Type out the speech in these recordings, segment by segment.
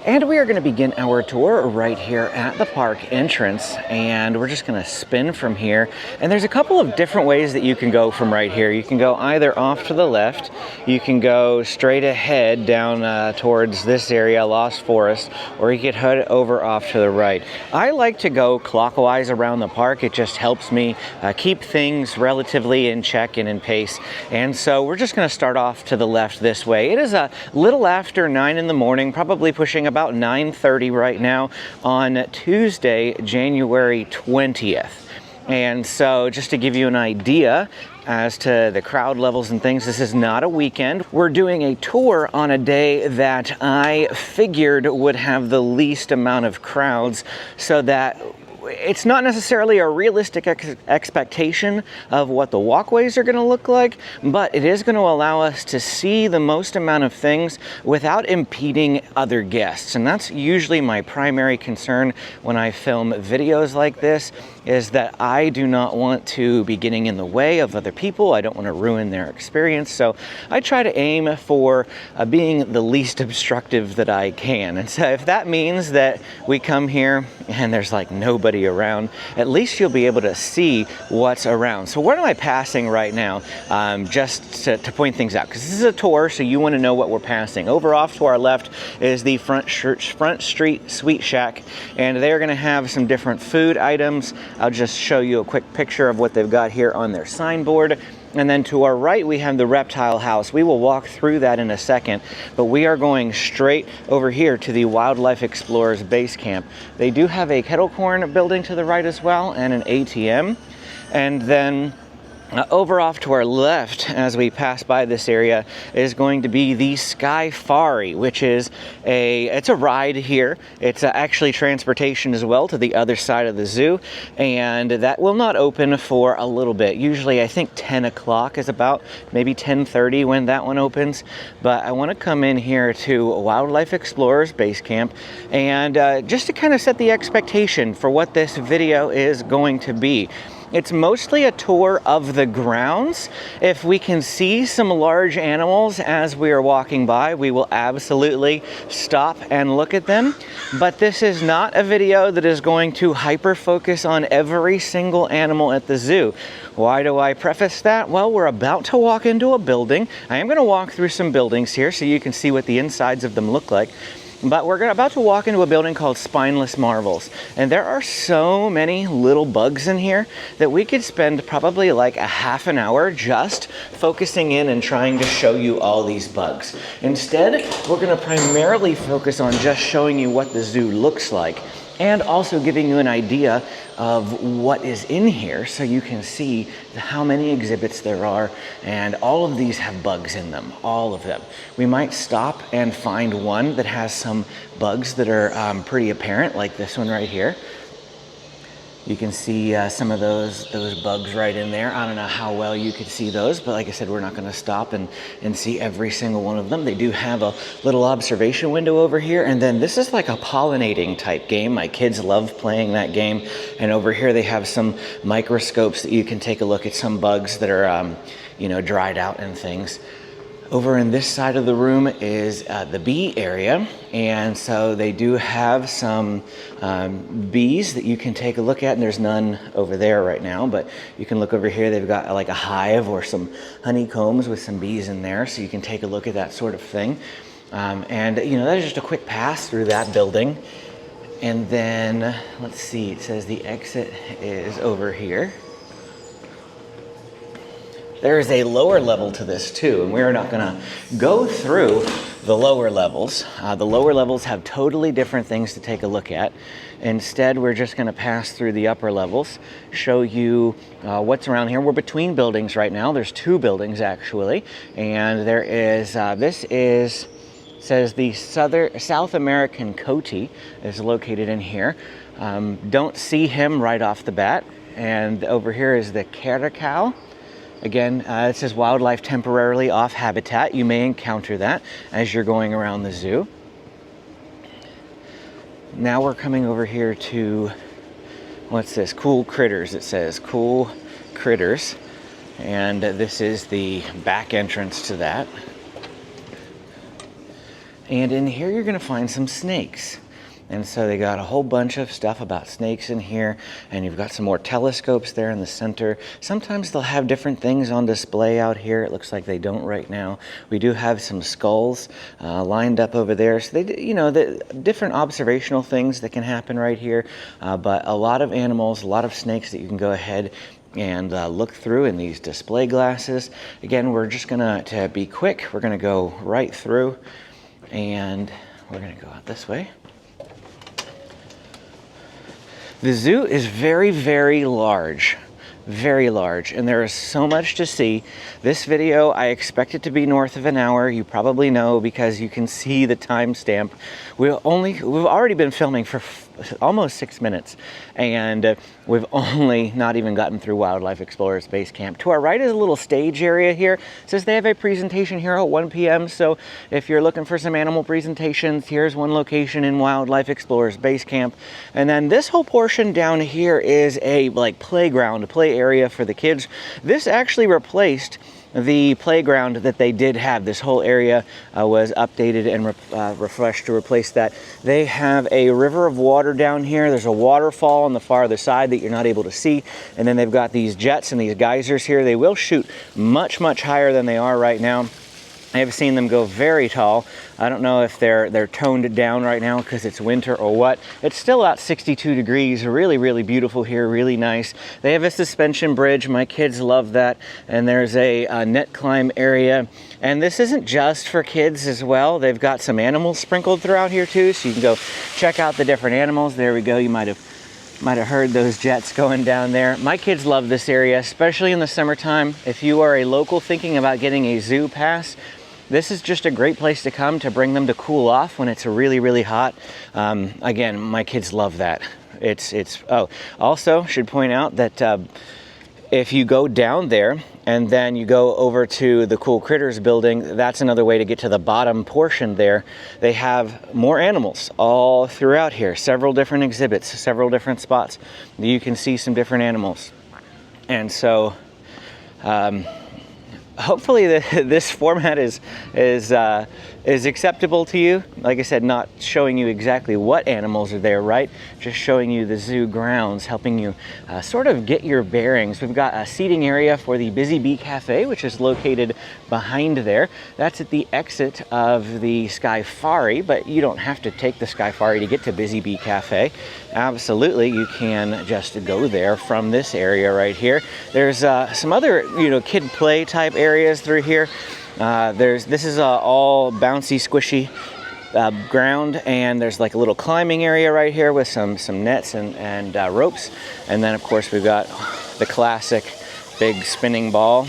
And we are going to begin our tour right here at the park entrance, and we're just going to spin from here. And there's a couple of different ways that you can go from right here. You can go either off to the left, you can go straight ahead down towards this area, Lost Forest, or you could head over off to the right. I like to go clockwise around the park. It just helps me keep things relatively in check and in pace. And so we're just going to start off to the left this way. It is a little after 9 in the morning, probably pushing about 9:30 right now on Tuesday, January 20th. And so just to give you an idea as to the crowd levels and things, this is not a weekend. We're doing a tour on a day that I figured would have the least amount of crowds, so that it's not necessarily a realistic expectation of what the walkways are going to look like, but it is going to allow us to see the most amount of things without impeding other guests. And that's usually my primary concern when I film videos like this, is that I do not want to be getting in the way of other people. I don't want to ruin their experience. So I try to aim for being the least obstructive that I can. And so if that means that we come here and there's like nobody around, at least you'll be able to see what's around. So what am I passing right now? Just to point things out, because this is a tour, so you want to know what we're passing. Over off to our left is the Front Street Sweet Shack, and they're going to have some different food items. I'll just show you a quick picture of what they've got here on their signboard. And then to our right, we have the Reptile House. We will walk through that in a second, but we are going straight over here to the Wildlife Explorers Base Camp. They do have a kettle corn building to the right as well, and an ATM. And then over off to our left, as we pass by this area, is going to be the Skyfari, which is it's a ride here. It's actually transportation as well to the other side of the zoo, and that will not open for a little bit. Usually I think 10 o'clock is about maybe 10:30 when that one opens, but I want to come in here to Wildlife Explorers Base Camp, and just to kind of set the expectation for what this video is going to be. It's mostly a tour of the grounds. If we can see some large animals as we are walking by, we will absolutely stop and look at them. But this is not a video that is going to hyper focus on every single animal at the zoo. Why do I preface that? Well, we're about to walk into a building. I am going to walk through some buildings here so you can see what the insides of them look like. But we're about to walk into a building called Spineless Marvels. And there are so many little bugs in here that we could spend probably like a half an hour just focusing in and trying to show you all these bugs. Instead, we're going to primarily focus on just showing you what the zoo looks like, and also giving you an idea of what is in here so you can see how many exhibits there are, and all of these have bugs in them, all of them. We might stop and find one that has some bugs that are pretty apparent, like this one right here. You can see some of those bugs right in there. I don't know how well you could see those, but like I said, we're not going to stop and see every single one of them. They do have a little observation window over here, and then this is like a pollinating type game. My kids love playing that game, and over here they have some microscopes that you can take a look at some bugs that are dried out and things. Over in this side of the room is the bee area, and so they do have some bees that you can take a look at, and there's none over there right now, but you can look over here. They've got like a hive or some honeycombs with some bees in there, so you can take a look at that sort of thing. And that is just a quick pass through that building. And then, let's see, it says the exit is over here. There is a lower level to this too, and we're not going to go through the lower levels. The lower levels have totally different things to take a look at. Instead, we're just going to pass through the upper levels, show you what's around here. We're between buildings right now. There's two buildings actually, and there is says the South American coati is located in here. Don't see him right off the bat. And over here is the caracal. Again, it says wildlife temporarily off habitat. You may encounter that as you're going around the zoo. Now we're coming over here to, what's this? Cool Critters. It says Cool Critters. And this is the back entrance to that. And in here you're gonna find some snakes. And so they got a whole bunch of stuff about snakes in here, and you've got some more telescopes there in the center. Sometimes they'll have different things on display out here. It looks like they don't right now. We do have some skulls lined up over there. So they, you know, the different observational things that can happen right here, but a lot of animals, a lot of snakes that you can go ahead and look through in these display glasses. Again, we're just gonna, to be quick, we're gonna go right through, and we're gonna go out this way. The zoo is very, very large, and there is so much to see. This video, I expect it to be north of an hour. You probably know because you can see the timestamp. We've already been filming for almost 6 minutes, and we've only not even gotten through Wildlife Explorers Base Camp. To our right is a little stage area here. It says they have a presentation here at 1 p.m. So if you're looking for some animal presentations, here's one location in Wildlife Explorers Base Camp. And then this whole portion down here is a playground, a play area for the kids. This actually replaced the playground that they did have. This whole area was updated and refreshed to replace that. They have a river of water down here. There's a waterfall on the farther side that you're not able to see. And then they've got these jets and these geysers here. They will shoot much, much higher than they are right now. I have seen them go very tall. I don't know if they're toned down right now because it's winter or what. It's still about 62 degrees. Really, really beautiful here, really nice. They have a suspension bridge. My kids love that. And there's a net climb area. And this isn't just for kids as well. They've got some animals sprinkled throughout here too, so you can go check out the different animals. There we go. You might have heard those jets going down there. My kids love this area, especially in the summertime. If you are a local thinking about getting a zoo pass, this is just a great place to come to bring them to cool off when it's really, really hot. Again, my kids love that. Also should point out that if you go down there and then you go over to the Cool Critters building, that's another way to get to the bottom portion there. They have more animals all throughout here, several different exhibits, several different spots. You can see some different animals. And so, hopefully this format is acceptable to you. Like I said, not showing you exactly what animals are there, right? Just showing you the zoo grounds, helping you sort of get your bearings. We've got a seating area for the Busy Bee Cafe, which is located behind there. That's at the exit of the Skyfari, but you don't have to take the Skyfari to get to Busy Bee Cafe. Absolutely, you can just go there from this area right here. There's some other, kid play type areas through here. This is all bouncy, squishy ground, and there's like a little climbing area right here with some nets and ropes. And then of course we've got the classic big spinning ball.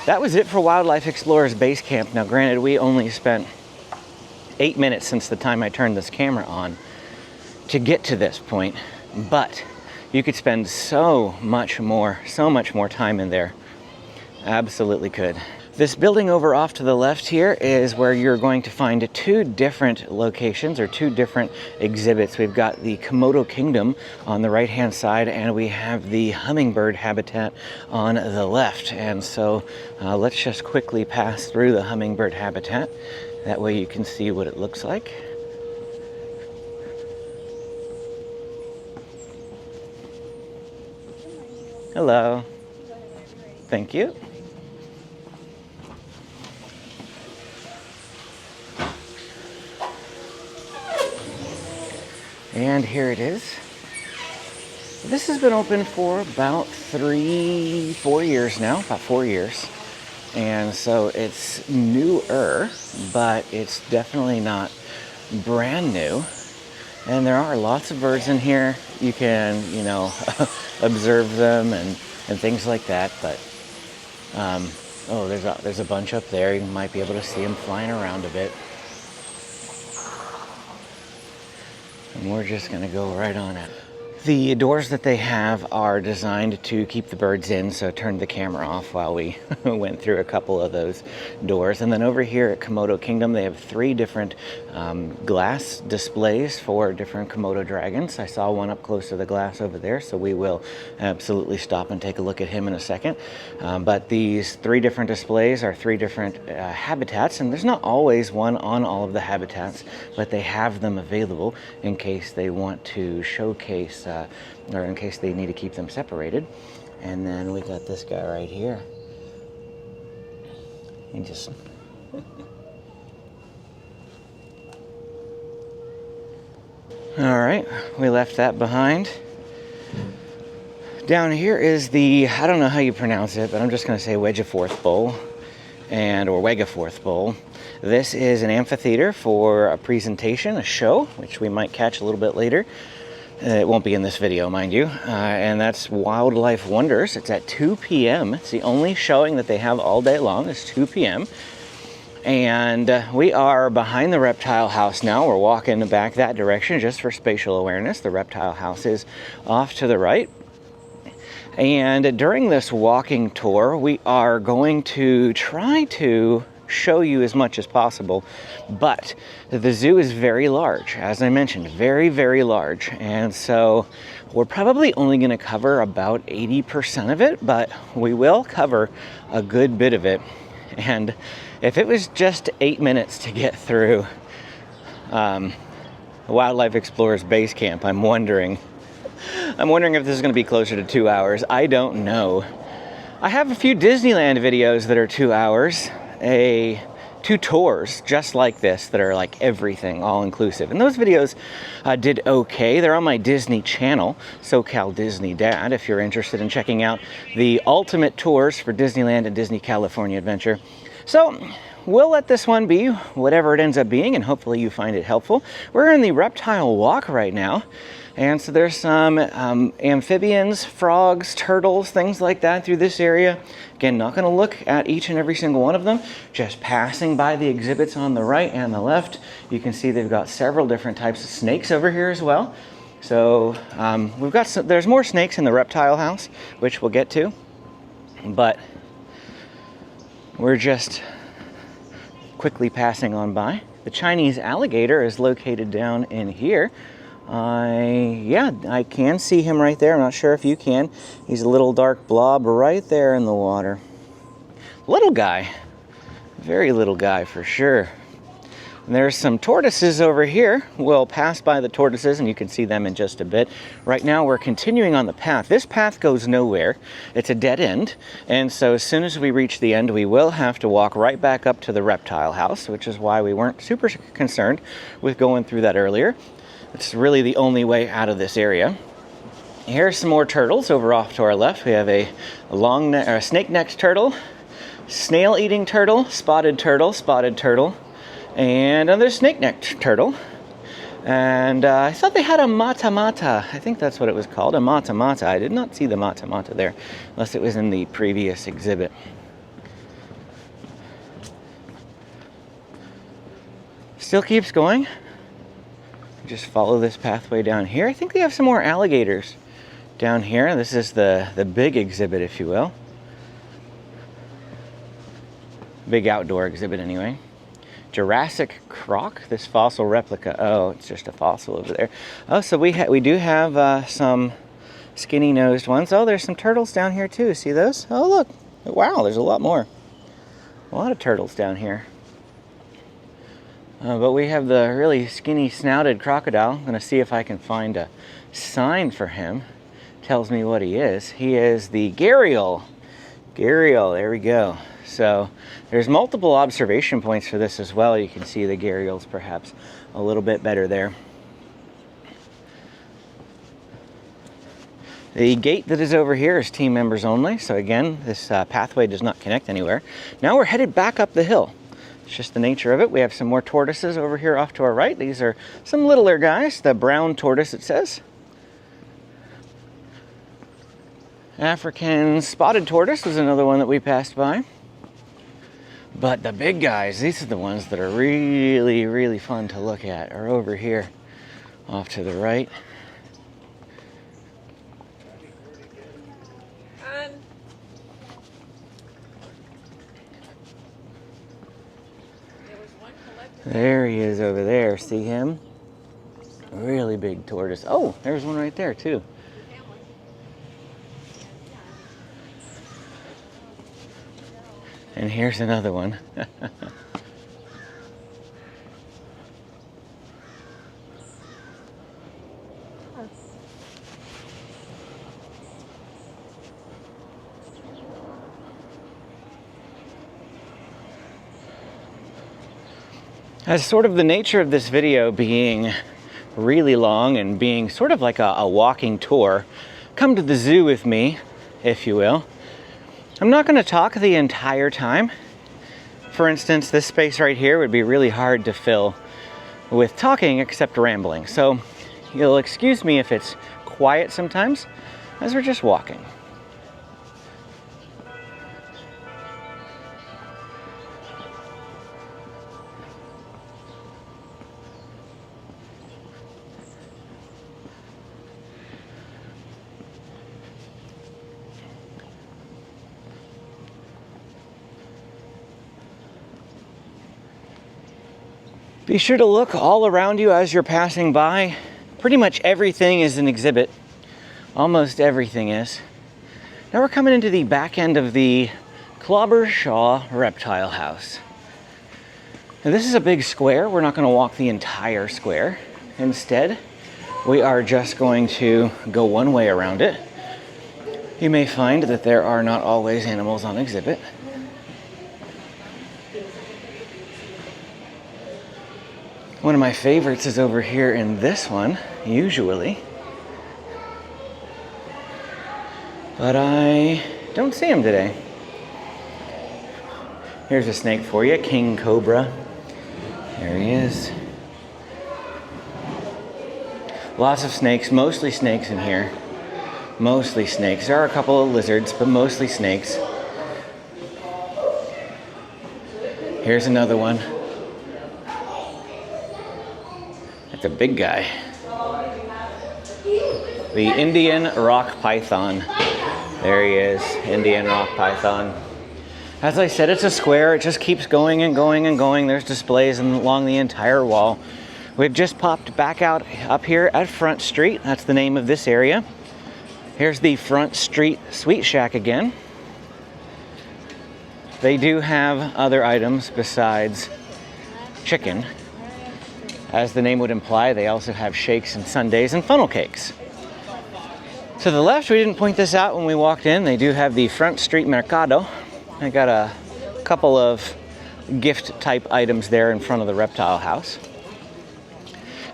That was it for Wildlife Explorers Base Camp. Now granted, we only spent 8 minutes since the time I turned this camera on to get to this point, but you could spend so much more time in there. Absolutely could. This building over off to the left here is where you're going to find two different locations or two different exhibits. We've got the Komodo Kingdom on the right-hand side, and we have the hummingbird habitat on the left. And so let's just quickly pass through the hummingbird habitat. That way you can see what it looks like. Hello. Thank you. And here it is. This has been open for about 3-4 years now, about 4 years. And so it's newer, but it's definitely not brand new. And there are lots of birds in here. You can, observe them and things like that. But, oh, there's a bunch up there. You might be able to see them flying around a bit. And we're just gonna go right on it. The doors that they have are designed to keep the birds in, so I turned the camera off while we went through a couple of those doors. And then over here at Komodo Kingdom, they have 3 different glass displays for different Komodo dragons. I saw one up close to the glass over there, so we will absolutely stop and take a look at him in a second. But these 3 different displays are 3 different habitats, and there's not always one on all of the habitats, but they have them available in case they want to showcase or in case they need to keep them separated. And then we got this guy right here. He just all right, we left that behind. Down here is the, I don't know how you pronounce it, but I'm just going to say Wegeforth Bowl, or Wegeforth Bowl. This is an amphitheater for a presentation, a show, which we might catch a little bit later. It won't be in this video, mind you. And that's Wildlife Wonders. It's at 2 p.m. It's the only showing that they have all day long. It's 2 p.m. And we are behind the reptile house now. We're walking back that direction just for spatial awareness. The reptile house is off to the right. And during this walking tour, we are going to try to show you as much as possible, but the zoo is very large, as I mentioned, very, very large, and so we're probably only going to cover about 80% of it, but we will cover a good bit of it. And if it was just 8 minutes to get through Wildlife Explorers Base Camp, I'm wondering if this is going to be closer to 2 hours. I don't know. I have a few Disneyland videos that are 2 hours, 2 tours just like this that are like everything, all inclusive. And those videos did okay. They're on my Disney channel, SoCal Disney Dad, if you're interested in checking out the ultimate tours for Disneyland and Disney California Adventure. So we'll let this one be whatever it ends up being, and hopefully you find it helpful. We're in the reptile walk right now. And so there's some amphibians, frogs, turtles, things like that through this area. Again, not going to look at each and every single one of them, just passing by the exhibits on the right and the left. You can see they've got several different types of snakes over here as well. So there's more snakes in the reptile house, which we'll get to. But we're just quickly passing on by. The Chinese alligator is located down in here. I can see him right there. I'm not sure if you can. He's a little dark blob right there in the water. Little guy. Very little guy for sure. And there's some tortoises over here. We'll pass by the tortoises and you can see them in just a bit. Right now we're continuing on the path. This path goes nowhere. It's a dead end. And so as soon as we reach the end, we will have to walk right back up to the reptile house, which is why we weren't super concerned with going through that earlier. It's really the only way out of this area. Here's some more turtles over off to our left. We have a snake-necked turtle, snail-eating turtle, spotted turtle, and another snake-necked turtle. And I thought they had a mata-mata. I think that's what it was called, a mata-mata. I did not see the mata-mata there, unless it was in the previous exhibit. Still keeps going. Just follow this pathway down here. I think they have some more alligators down here. This is the big exhibit, if you will. Big outdoor exhibit anyway. Jurassic croc, this fossil replica. Oh, it's just a fossil over there. Oh, so we do have some skinny-nosed ones. Oh, there's some turtles down here too. See those? Oh, look. Wow, there's a lot more. A lot of turtles down here. But we have the really skinny snouted crocodile. I'm going to see if I can find a sign for him. Tells me what he is. He is the gharial. Gharial, there we go. So there's multiple observation points for this as well. You can see the gharials perhaps a little bit better there. The gate that is over here is team members only. So again, this pathway does not connect anywhere. Now we're headed back up the hill. It's just the nature of it. We have some more tortoises over here off to our right. These are some littler guys. The brown tortoise, it says. African spotted tortoise was another one that we passed by. But the big guys, these are the ones that are really, really fun to look at, are over here off to the right. There he is over there. See him? Really big tortoise. Oh, there's one right there too. And here's another one. As sort of the nature of this video being really long and being sort of like a walking tour, come to the zoo with me, if you will. I'm not going to talk the entire time. For instance, this space right here would be really hard to fill with talking except rambling. So you'll excuse me if it's quiet sometimes, as we're just walking. Be sure to look all around you as you're passing by. Pretty much everything is an exhibit. Almost everything is. Now we're coming into the back end of the Clobbershaw Reptile House. Now this is a big square. We're not going to walk the entire square. Instead, we are just going to go one way around it. You may find that there are not always animals on exhibit. One of my favorites is over here in this one, usually. But I don't see him today. Here's a snake for you, king cobra. There he is. Lots of snakes, mostly snakes in here. Mostly snakes. There are a couple of lizards, but mostly snakes. Here's another one. It's a big guy. The Indian rock python. There he is, Indian rock python. As I said, it's a square. It just keeps going and going and going. There's displays along the entire wall. We've just popped back out up here at Front Street. That's the name of this area. Here's the Front Street Sweet Shack again. They do have other items besides chicken. As the name would imply, they also have shakes and sundaes and funnel cakes. To the left, we didn't point this out when we walked in. They do have the Front Street Mercado. I got a couple of gift type items there in front of the reptile house.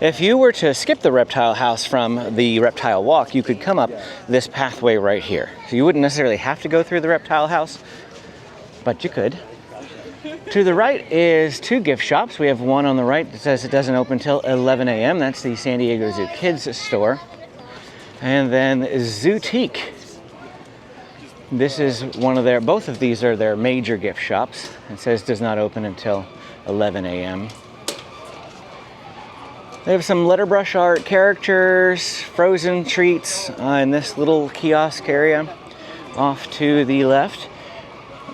If you were to skip the reptile house from the reptile walk, you could come up this pathway right here. So you wouldn't necessarily have to go through the reptile house, but you could. To the right is two gift shops. We have one on the right that says it doesn't open till 11 a.m. That's the San Diego Zoo Kids store. And then Zootique. This is one of their, both of these are their major gift shops. It says does not open until 11 a.m. They have some letterbrush art characters, frozen treats in this little kiosk area off to the left.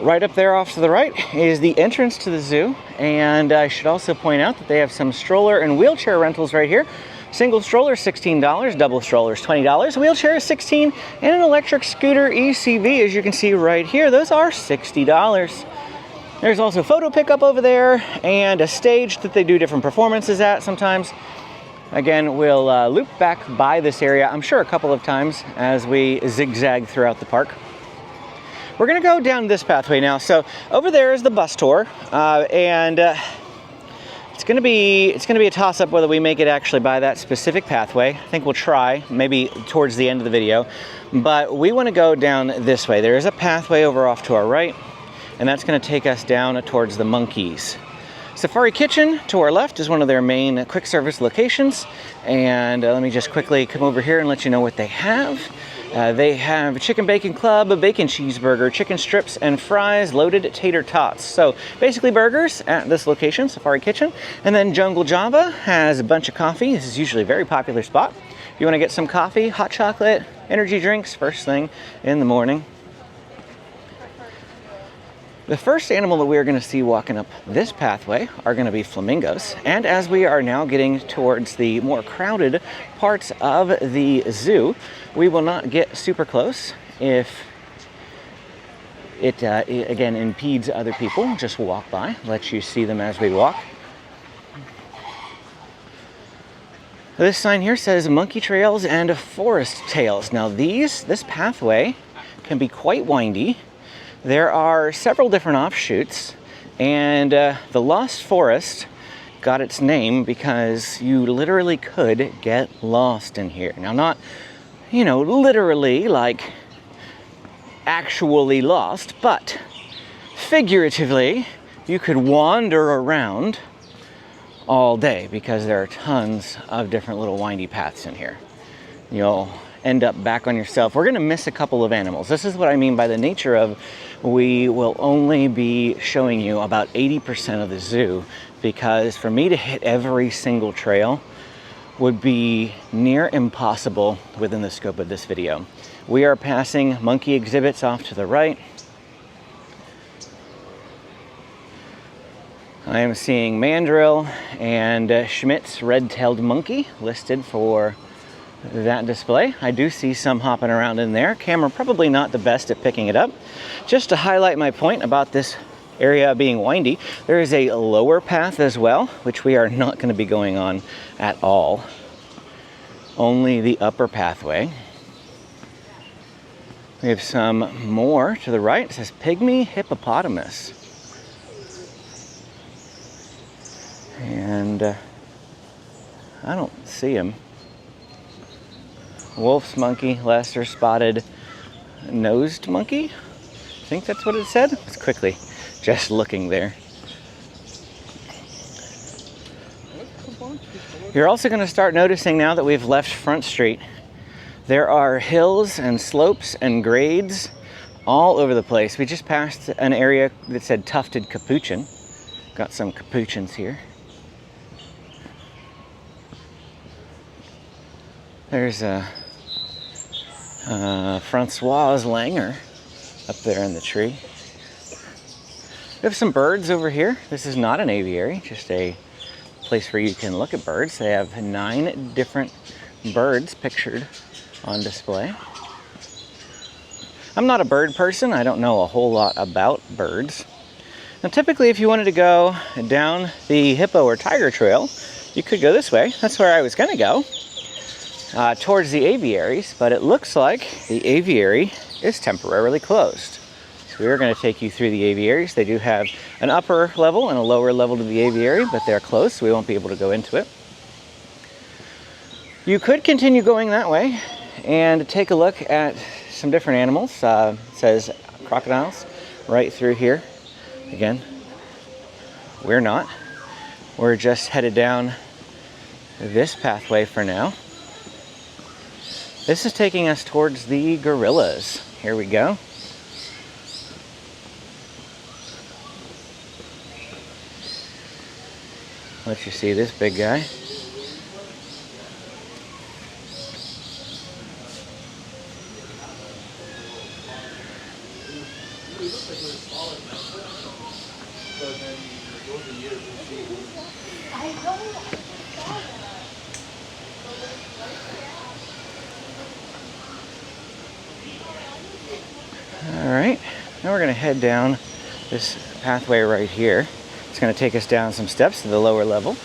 Right up there off to the right is the entrance to the zoo, and I should also point out that they have some stroller and wheelchair rentals right here. Single stroller $16, double stroller is $20, wheelchair is $16, and an electric scooter ECV, as you can see right here, those are $60. There's also photo pickup over there and a stage that they do different performances at sometimes. Again, we'll loop back by this area, I'm sure a couple of times as we zigzag throughout the park. We're gonna go down this pathway now. So over there is the bus tour, and it's gonna be a toss-up whether we make it actually by that specific pathway. I think we'll try, maybe towards the end of the video. But we wanna go down this way. There is a pathway over off to our right, and that's gonna take us down towards the monkeys. Safari Kitchen to our left is one of their main quick service locations. And let me just quickly come over here and let you know what they have. They have Chicken Bacon Club, a bacon cheeseburger, chicken strips, and fries, loaded tater tots. So basically burgers at this location, Safari Kitchen. And then Jungle Java has a bunch of coffee. This is usually a very popular spot. If you want to get some coffee, hot chocolate, energy drinks, first thing in the morning. The first animal that we're going to see walking up this pathway are going to be flamingos. And as we are now getting towards the more crowded parts of the zoo, we will not get super close if it again impedes other people. Just walk by, let you see them as we walk. This sign here says monkey trails and forest tails. Now this pathway can be quite windy. There are several different offshoots, and the Lost Forest got its name because you literally could get lost in here. Now, not, literally, like actually lost, but figuratively, you could wander around all day because there are tons of different little windy paths in here. You'll end up back on yourself. We're going to miss a couple of animals. This is what I mean by the nature of we will only be showing you about 80% of the zoo, because for me to hit every single trail would be near impossible within the scope of this video. We are passing monkey exhibits off to the right. I am seeing mandrill and Schmidt's red-tailed monkey listed for that display. I do see some hopping around in there. Camera probably not the best at picking it up. Just to highlight my point about this area being windy, there is a lower path as well, which we are not going to be going on at all. Only the upper pathway. We have some more to the right. It says pygmy hippopotamus. And I don't see him. Wolf's monkey, lesser spotted nosed monkey. I think that's what it said. It's quickly just looking there. You're also going to start noticing now that we've left Front Street, there are hills and slopes and grades all over the place. We just passed an area that said tufted capuchin. Got some capuchins here. There's a Francoise Langer up there in the tree. We have some birds over here. This is not an aviary, just a place where you can look at birds. They have 9 different birds pictured on display. I'm not a bird person. I don't know a whole lot about birds. Now, typically, if you wanted to go down the hippo or tiger trail, you could go this way. That's where I was going to go. Towards the aviaries, but it looks like the aviary is temporarily closed. So we are going to take you through the aviaries. They do have an upper level and a lower level to the aviary, but they're closed, so we won't be able to go into it. You could continue going that way and take a look at some different animals. It says crocodiles right through here. Again, we're not. We're just headed down this pathway for now. This is taking us towards the gorillas. Here we go. Let you see this big guy. Alright, now we're going to head down this pathway right here. It's going to take us down some steps to the lower level.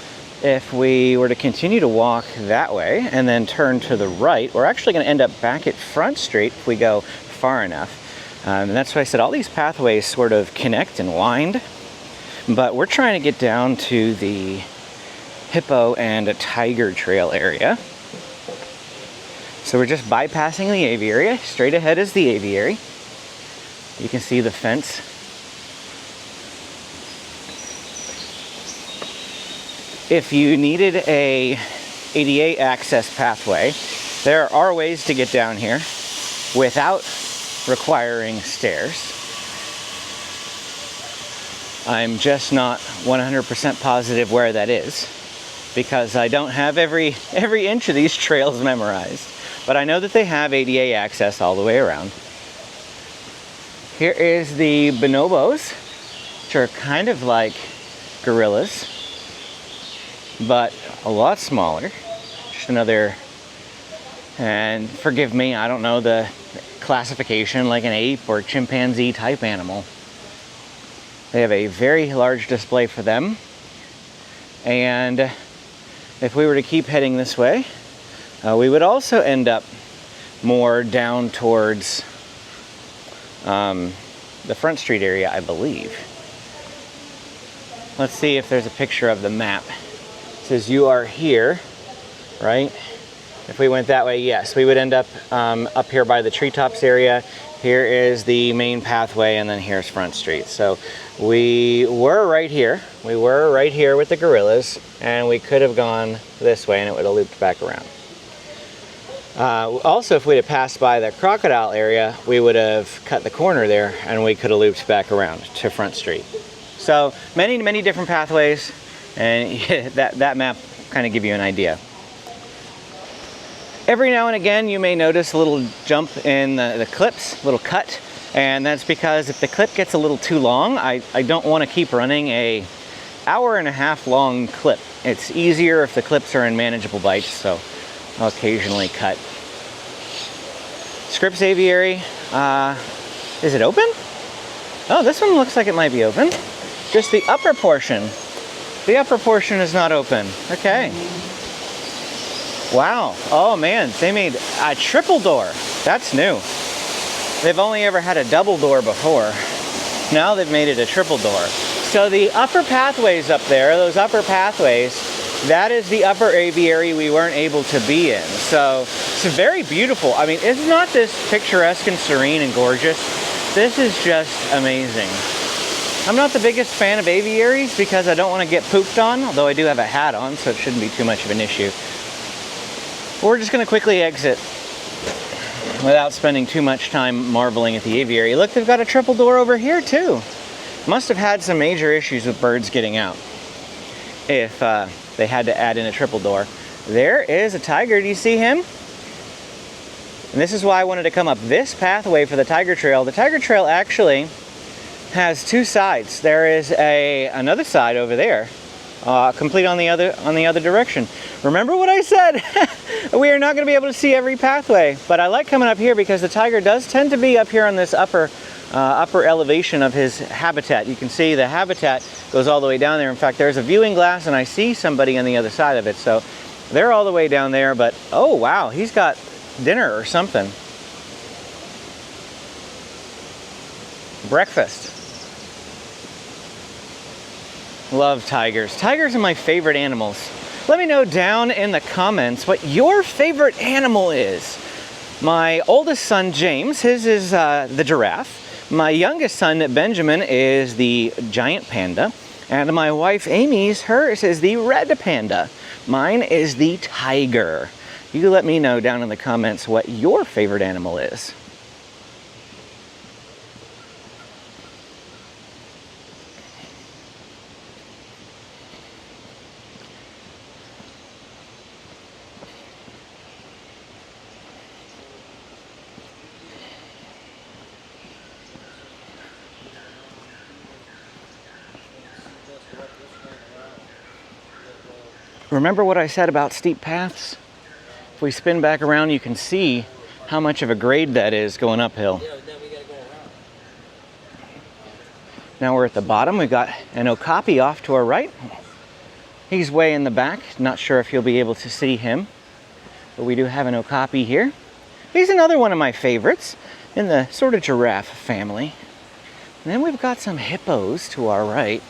If we were to continue to walk that way and then turn to the right, we're actually going to end up back at Front Street if we go far enough. And that's why I said all these pathways sort of connect and wind. But we're trying to get down to the hippo and a tiger trail area. So we're just bypassing the aviary. Straight ahead is the aviary. You can see the fence. If you needed a ADA access pathway, there are ways to get down here without requiring stairs. I'm just not 100% positive where that is because I don't have every inch of these trails memorized. But I know that they have ADA access all the way around. Here is the bonobos. are kind of like gorillas, but a lot smaller. Just another, and forgive me, I don't know the classification, like an ape or chimpanzee type animal. They have a very large display for them. And if we were to keep heading this way, we would also end up more down towards the Front Street area, I believe. Let's see if there's a picture of the map. It says you are here, right? If we went that way, yes, we would end up up here by the treetops area. Here is the main pathway, and then here's Front Street. So we were right here. We were right here with the gorillas, and we could have gone this way and it would have looped back around. Also, if we'd have passed by the crocodile area, we would have cut the corner there and we could have looped back around to Front Street. So many different pathways, and that map kind of give you an idea. Every now and again you may notice a little jump in the clips, little cut, and that's because if the clip gets a little too long, I don't want to keep running a hour-and-a-half long clip. It's easier if the clips are in manageable bites, so I'll occasionally cut. Scripps Aviary, is it open? Oh, this one looks like it might be open. Just the upper portion. The upper portion is not open. Okay. Wow. Oh man, they made a triple door. That's new. They've only ever had a double door before. Now they've made it a triple door. So the upper pathways up there, those upper pathways, that is the upper aviary we weren't able to be in. So it's very beautiful. I mean, isn't not this picturesque and serene and gorgeous? This is just amazing. I'm not the biggest fan of aviaries because I don't want to get pooped on, although I do have a hat on, so it shouldn't be too much of an issue. We're just going to quickly exit without spending too much time marveling at the aviary. Look, they've got a triple door over here too. Must have had some major issues with birds getting out if they had to add in a triple door. There is a tiger. Do you see him? And this is why I wanted to come up this pathway for the tiger trail. The tiger trail actually has two sides. There is another side over there, complete on the other direction. Remember what I said? We are not going to be able to see every pathway, but I like coming up here because the tiger does tend to be up here on this upper elevation of his habitat. You can see the habitat goes all the way down there. In fact, there's a viewing glass and I see somebody on the other side of it. So they're all the way down there, but oh wow, he's got dinner or something. Breakfast. Love tigers. Tigers are my favorite animals. Let me know down in the comments what your favorite animal is. My oldest son, James, his is the giraffe. My youngest son, Benjamin, is the giant panda. And my wife, Amy's, hers is the red panda. Mine is the tiger. You let me know down in the comments what your favorite animal is. Remember what I said about steep paths? If we spin back around, you can see how much of a grade that is going uphill. Now we're at the bottom. We've got an okapi off to our right. He's way in the back. Not sure if you'll be able to see him, but we do have an okapi here. He's another one of my favorites in the sort of giraffe family. And then we've got some hippos to our right.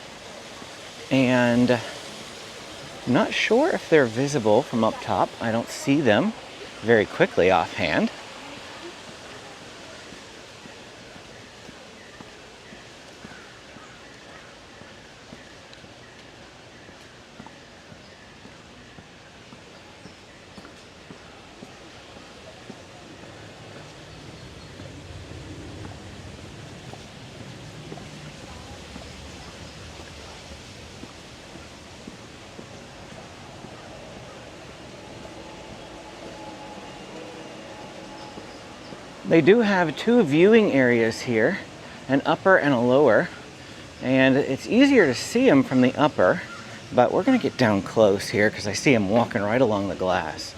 And I'm not sure if they're visible from up top. I don't see them very quickly offhand. They do have two viewing areas here, an upper and a lower. And it's easier to see them from the upper, but we're gonna get down close here because I see them walking right along the glass.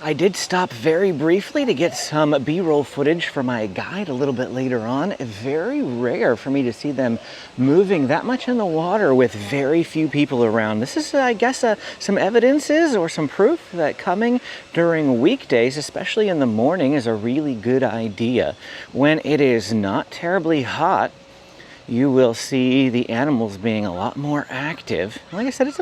I did stop very briefly to get some B-roll footage for my guide a little bit later on. Very rare for me to see them moving that much in the water with very few people around. This is, I guess, some evidences or some proof that coming during weekdays, especially in the morning, is a really good idea. When it is not terribly hot, you will see the animals being a lot more active. Like I said, it's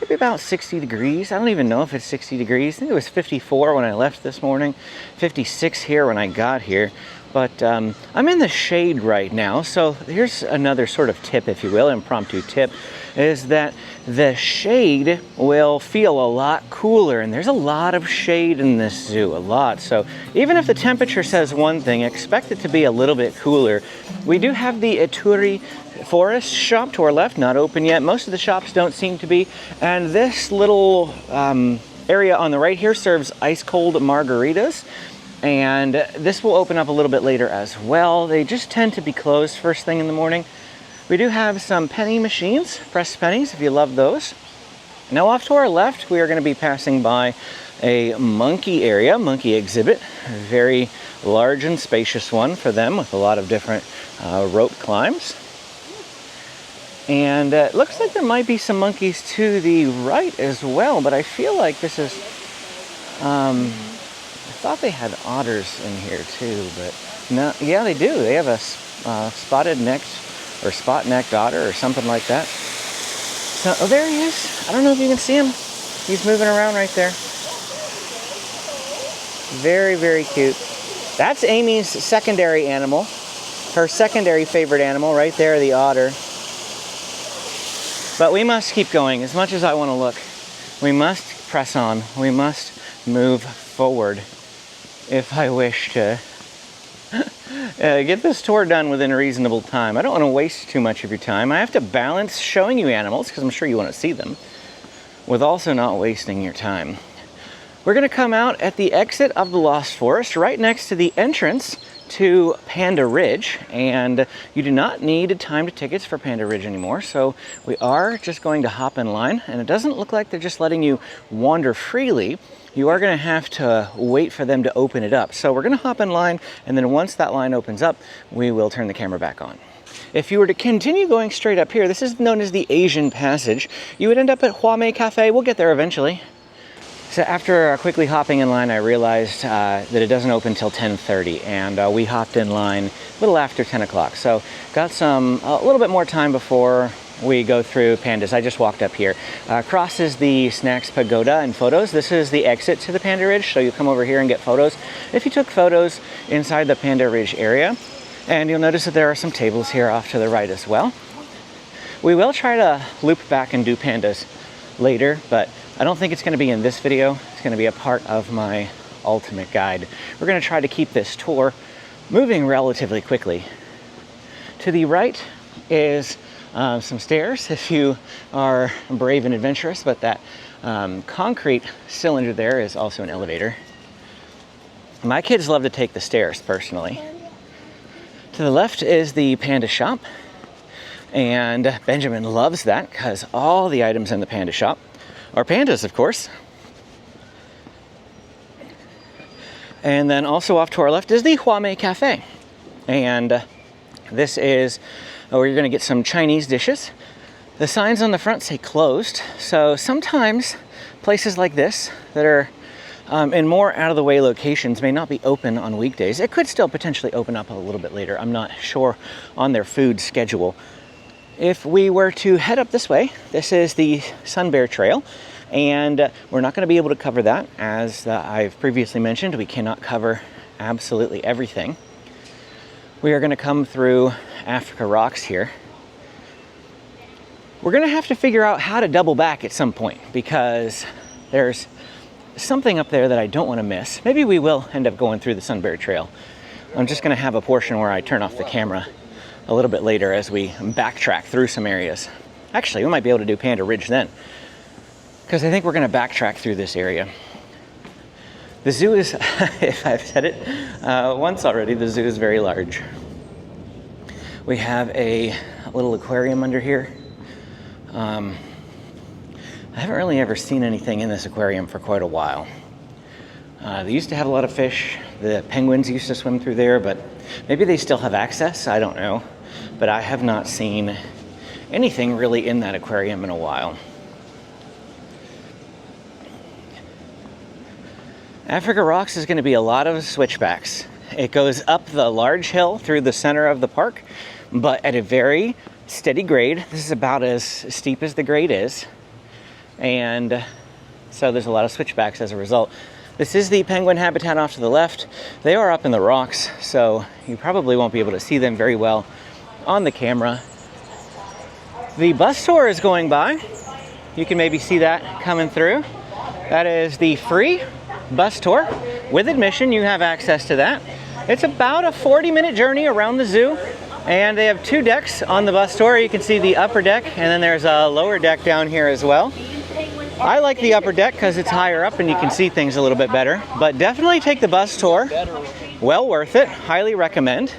maybe about 60 degrees. I don't even know if it's 60 degrees. I think it was 54 when I left this morning, 56 here when I got here. But I'm in the shade right now. So here's another sort of tip, if you will, impromptu tip, is that the shade will feel a lot cooler. And there's a lot of shade in this zoo, a lot. So even if the temperature says one thing, expect it to be a little bit cooler. We do have the Ituri Forest shop to our left, not open yet. Most of the shops don't seem to be. And this little area on the right here serves ice cold margaritas. And this will open up a little bit later as well. They just tend to be closed first thing in the morning. We do have some penny machines, pressed pennies if you love those. Now off to our left, we are going to be passing by a monkey area, monkey exhibit. A very large and spacious one for them with a lot of different rope climbs. And it looks like there might be some monkeys to the right as well, but I feel like this is, I thought they had otters in here too, but no, yeah, they do. They have a spot-necked otter or something like that. So, oh, there he is. I don't know if you can see him. He's moving around right there. Very, very cute. That's Amy's secondary animal. Her secondary favorite animal right there, the otter. But we must keep going. As much as I want to look, we must press on. We must move forward if I wish to get this tour done within a reasonable time. I don't want to waste too much of your time. I have to balance showing you animals, because I'm sure you want to see them, with also not wasting your time. We're going to come out at the exit of the Lost Forest, right next to the entrance to Panda Ridge, and you do not need timed tickets for Panda Ridge anymore, so we are just going to hop in line, and it doesn't look like they're just letting you wander freely. You are going to have to wait for them to open it up. So we're going to hop in line, and then once that line opens up, we will turn the camera back on. If you were to continue going straight up here, this is known as the Asian Passage, you would end up at Huame Cafe. We'll get there eventually. So after quickly hopping in line, I realized that it doesn't open till 10:30, and we hopped in line a little after 10 o'clock. So got a little bit more time before we go through pandas. I just walked up here. Crosses the Snacks Pagoda and photos. This is the exit to the Panda Ridge, so you come over here and get photos. If you took photos inside the Panda Ridge area, and you'll notice that there are some tables here off to the right as well. We will try to loop back and do pandas later, but I don't think it's going to be in this video. It's going to be a part of my ultimate guide. We're going to try to keep this tour moving relatively quickly. To the right is some stairs if you are brave and adventurous, but that concrete cylinder there is also an elevator. My kids love to take the stairs personally. To the left is the panda shop, and Benjamin loves that because all the items in the panda shop are pandas, of course. And then also off to our left is the Huame Cafe. And this is where you're going to get some Chinese dishes. The signs on the front say closed. So sometimes places like this that are in more out-of-the-way locations may not be open on weekdays. It could still potentially open up a little bit later. I'm not sure on their food schedule. If we were to head up this way, this is the Sun Bear Trail, and we're not going to be able to cover that. As I've previously mentioned, we cannot cover absolutely everything. We are going to come through Africa Rocks here. We're going to have to figure out how to double back at some point, because there's something up there that I don't want to miss. Maybe we will end up going through the Sun Bear Trail. I'm just gonna have a portion where I turn off the camera a little bit later as we backtrack through some areas. Actually, we might be able to do Panda Ridge then, because I think we're gonna backtrack through this area. The zoo is, if I've said it once already, the zoo is very large. We have a little aquarium under here. I haven't really ever seen anything in this aquarium for quite a while. They used to have a lot of fish. The penguins used to swim through there, but maybe they still have access, I don't know. But I have not seen anything really in that aquarium in a while. Africa Rocks is going to be a lot of switchbacks. It goes up the large hill through the center of the park, but at a very steady grade. This is about as steep as the grade is. And so there's a lot of switchbacks as a result. This is the penguin habitat off to the left. They are up in the rocks, so you probably won't be able to see them very well on the camera. The bus tour is going by. You can maybe see that coming through. That is the free bus tour. With admission, you have access to that. It's about a 40-minute journey around the zoo, and they have 2 decks on the bus tour. You can see the upper deck, and then there's a lower deck down here as well. I like the upper deck because it's higher up and you can see things a little bit better, but definitely take the bus tour. Well worth it. Highly recommend.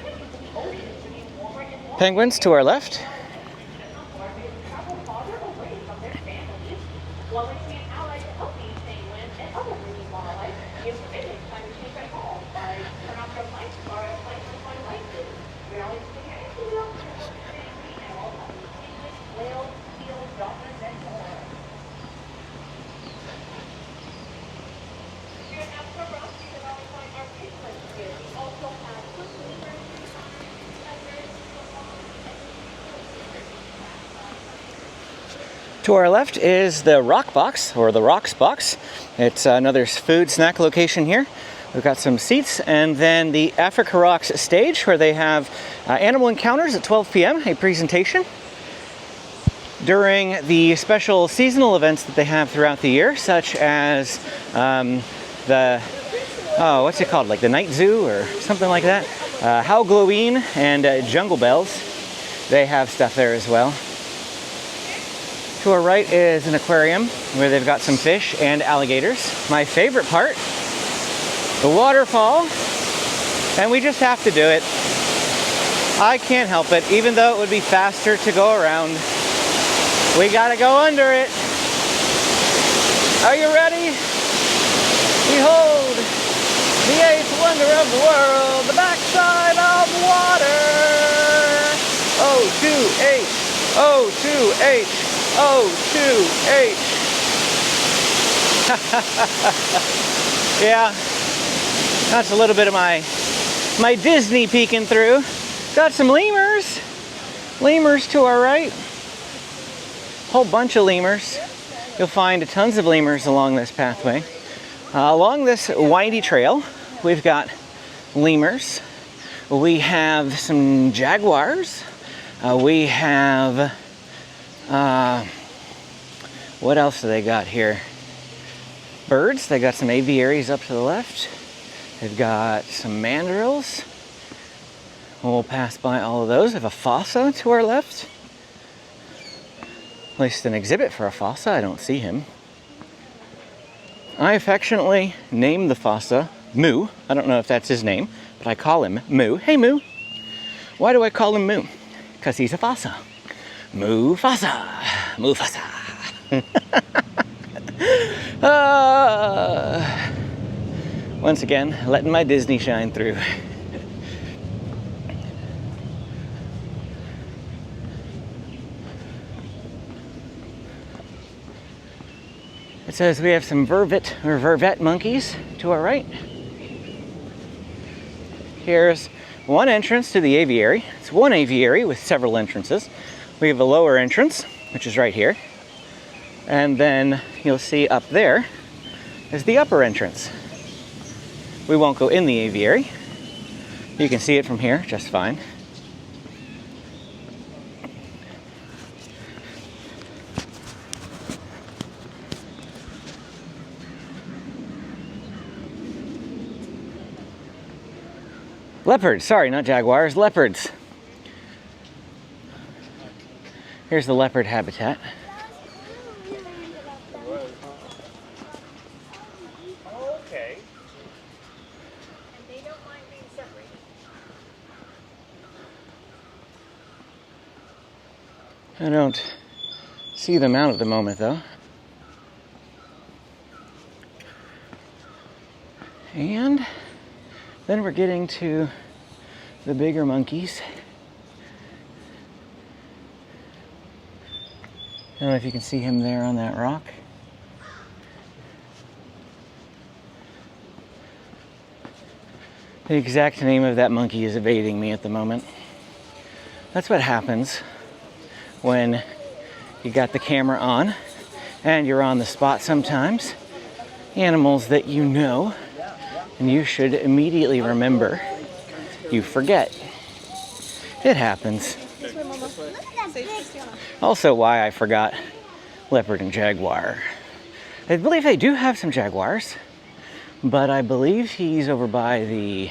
Penguins to our left. To our left is the Rock Box, or the Rocks Box. It's another food snack location here. We've got some seats, and then the Africa Rocks stage, where they have animal encounters at 12 p.m., a presentation. During the special seasonal events that they have throughout the year, such as what's it called, like the Night Zoo or something like that, Halloween and Jungle Bells, they have stuff there as well. To our right is an aquarium where they've got some fish and alligators. My favorite part, the waterfall, and we just have to do it. I can't help it, even though it would be faster to go around. We gotta go under it. Are you ready? Behold, the 8th wonder of the world, the backside of water. O2H, O2H. O2H. Yeah, that's a little bit of my Disney peeking through. Got some lemurs. Lemurs to our right. Whole bunch of lemurs. You'll find tons of lemurs along this pathway. Along this windy trail, we've got lemurs. We have some jaguars. We have what else do they got here? Birds. They got some aviaries up to the left. They've got some mandrills. We'll pass by all of those. They have a fossa to our left. At least an exhibit for a fossa. I don't see him. I affectionately name the fossa Moo. I don't know if that's his name, but I call him Moo. Hey, Moo. Why do I call him Moo? Because he's a fossa. Mufasa. Mufasa. Once again, letting my Disney shine through. It says we have some vervet monkeys to our right. Here's one entrance to the aviary. It's one aviary with several entrances. We have a lower entrance, which is right here. And then you'll see up there is the upper entrance. We won't go in the aviary. You can see it from here just fine. Leopards, sorry, not jaguars, leopards. Here's the leopard habitat. Okay. And they don't mind being separated. I don't see them out at the moment though. And then we're getting to the bigger monkeys. I don't know if you can see him there on that rock. The exact name of that monkey is evading me at the moment. That's what happens when you got the camera on and you're on the spot sometimes. Animals that you know and you should immediately remember, you forget. It happens. Also why I forgot leopard and jaguar. I believe they do have some jaguars, but I believe he's over by the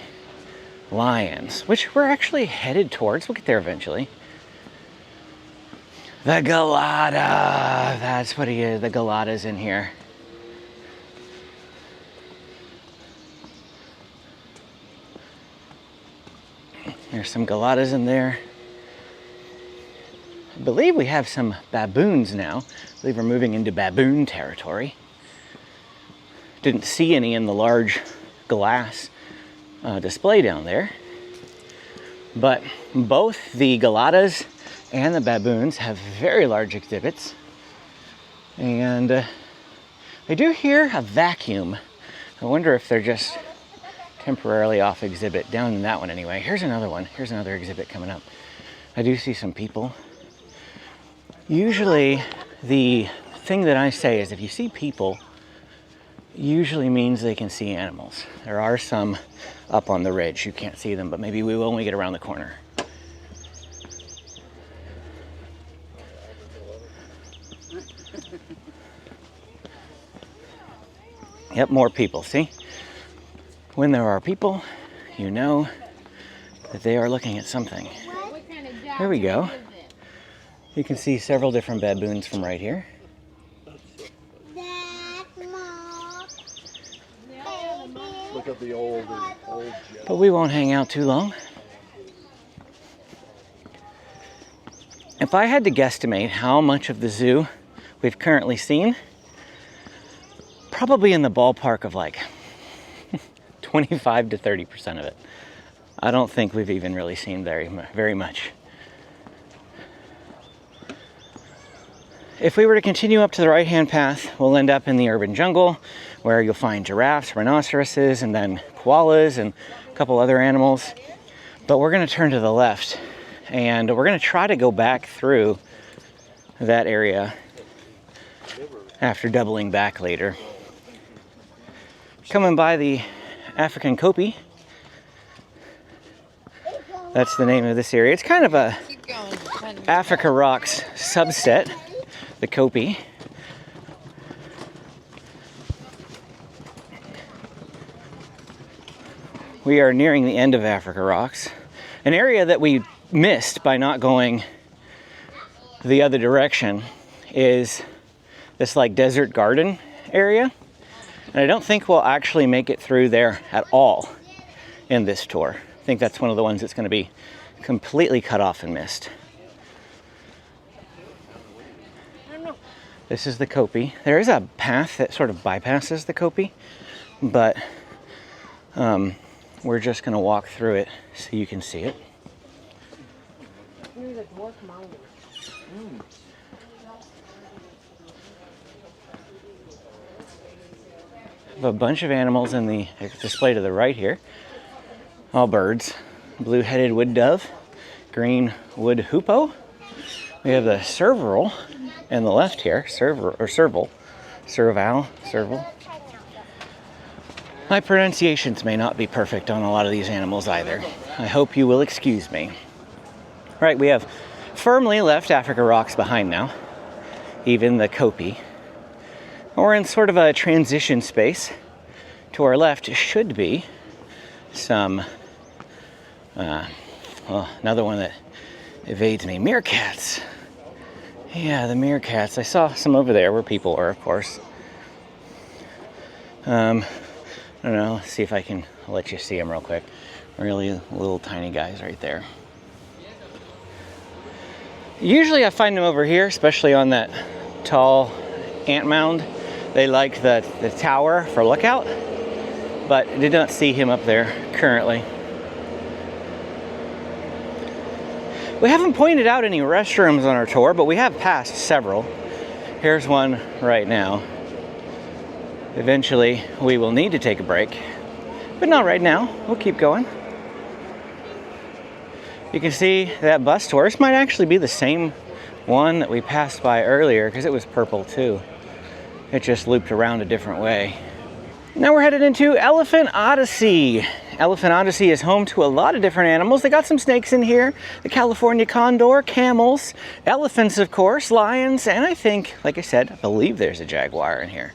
lions, which we're actually headed towards. We'll get there eventually. The Galata, that's what he is. The Galata's in here. There's some Galatas in there. I believe we have some baboons now. I believe we're moving into baboon territory. Didn't see any in the large glass display down there. But both the Galatas and the baboons have very large exhibits. And I do hear a vacuum. I wonder if they're just temporarily off exhibit. Down in that one anyway. Here's another one. Here's another exhibit coming up. I do see some people. Usually the thing that I say is if you see people, usually means they can see animals. There are some up on the ridge. You can't see them, but maybe we will when we get around the corner. Yep, more people, see? When there are people, you know that they are looking at something. Here we go. You can see several different baboons from right here. Look at the old But we won't hang out too long. If I had to guesstimate how much of the zoo we've currently seen, probably in the ballpark of like 25 to 30% of it. I don't think we've even really seen very much. If we were to continue up to the right-hand path, we'll end up in the urban jungle where you'll find giraffes, rhinoceroses, and then koalas and a couple other animals. But we're going to turn to the left and we're going to try to go back through that area after doubling back later. Coming by the African Kopi. That's the name of this area. It's kind of a Africa Rocks subset, the Kopi. We are nearing the end of Africa Rocks, an area that we missed by not going the other direction is this like desert garden area. And I don't think we'll actually make it through there at all in this tour. I think that's one of the ones that's going to be completely cut off and missed. This is the Kopi. There is a path that sort of bypasses the Kopi, but we're just going to walk through it so you can see it. Here's a dwarf mountain. A bunch of animals in the display to the right here. All birds. Blue-headed wood dove, green wood hoopoe. We have the serval in the left here. Serval. My pronunciations may not be perfect on a lot of these animals either. I hope you will excuse me. Right, we have firmly left Africa Rocks behind now. Even the Kopi. We're in sort of a transition space. To our left should be some Well, another one that evades me, meerkats. Yeah, the meerkats. I saw some over there where people were, of course. I don't know, let's see if I can let you see them real quick. Really little tiny guys right there. Usually I find them over here, especially on that tall ant mound. They like the tower for lookout, but I did not see him up there currently. We haven't pointed out any restrooms on our tour, but we have passed several. Here's one right now. Eventually, we will need to take a break, but not right now. We'll keep going. You can see that bus tour. This might actually be the same one that we passed by earlier because it was purple too. It just looped around a different way. Now we're headed into Elephant Odyssey. Elephant Odyssey is home to a lot of different animals. They got some snakes in here, the California condor, camels, elephants of course, lions, and I think, like I said, I believe there's a jaguar in here.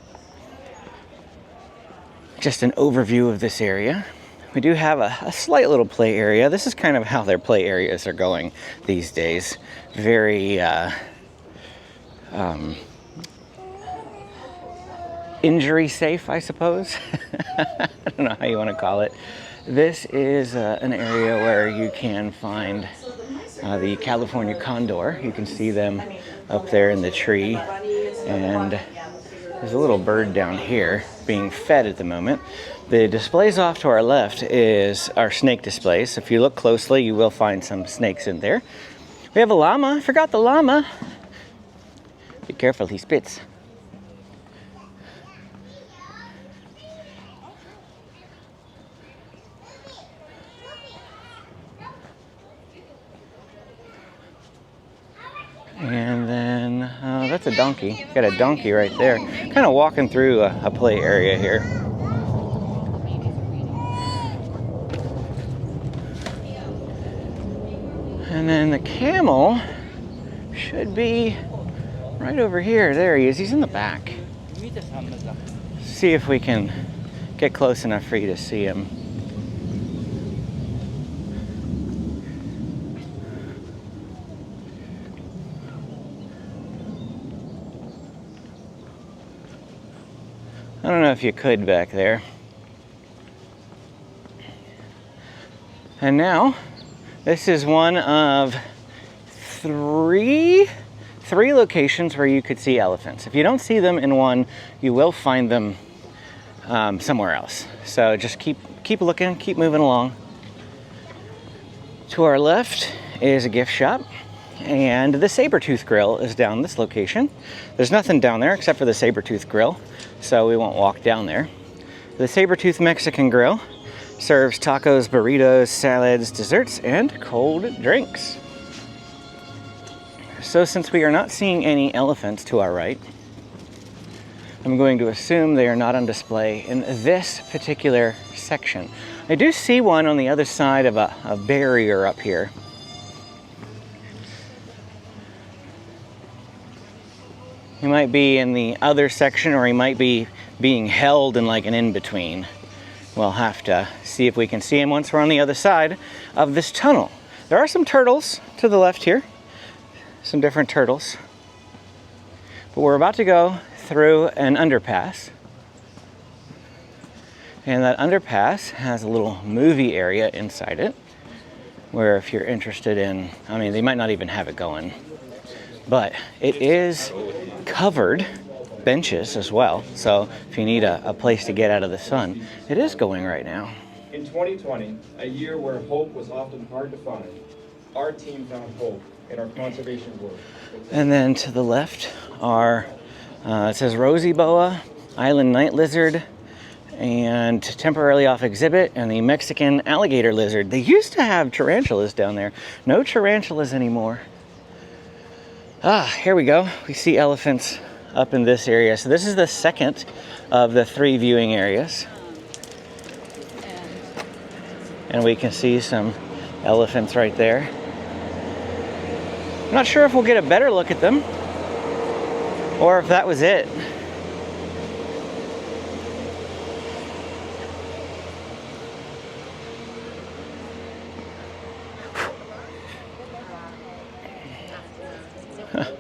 Just an overview of this area. We do have a slight little play area. This is kind of how their play areas are going these days. Very injury safe, I suppose. I don't know how you want to call it. This is an area where you can find the California condor. You can see them up there in the tree, and there's a little bird down here being fed at the moment. The displays off to our left is our snake display. So if you look closely, you will find some snakes in there. We have a llama. I forgot the llama. Be careful, he spits. And then that's a donkey. Got a donkey right there. Kind of walking through a play area here. And then the camel should be right over here. There he is. He's in the back. See if we can get close enough for you to see him. I don't know if you could back there. And now, this is one of three locations where you could see elephants. If you don't see them in one, you will find them somewhere else. So just keep looking, keep moving along. To our left is a gift shop, and the saber-tooth grill is down this location. There's nothing down there except for the saber-tooth grill, so we won't walk down there. The saber-tooth Mexican grill serves tacos, burritos, salads, desserts, and cold drinks. So since we are not seeing any elephants to our right, I'm going to assume they are not on display in this particular section. I do see one on the other side of a barrier up here. He might be in the other section, or he might be being held in like an in-between. We'll have to see if we can see him once we're on the other side of this tunnel. There are some turtles to the left here. Some different turtles. But we're about to go through an underpass. And that underpass has a little movie area inside it, where if you're interested in, I mean, they might not even have it going, but it is covered benches as well. So if you need a place to get out of the sun, it is going right now. In 2020, a year where hope was often hard to find, our team found hope in our conservation work. And then to the left are, it says rosy boa, island night lizard, and temporarily off exhibit, and the Mexican alligator lizard. They used to have tarantulas down there. No tarantulas anymore. Here we go. We see elephants up in this area. So this is the second of the 3 viewing areas. And we can see some elephants right there. I'm not sure if we'll get a better look at them or if that was it.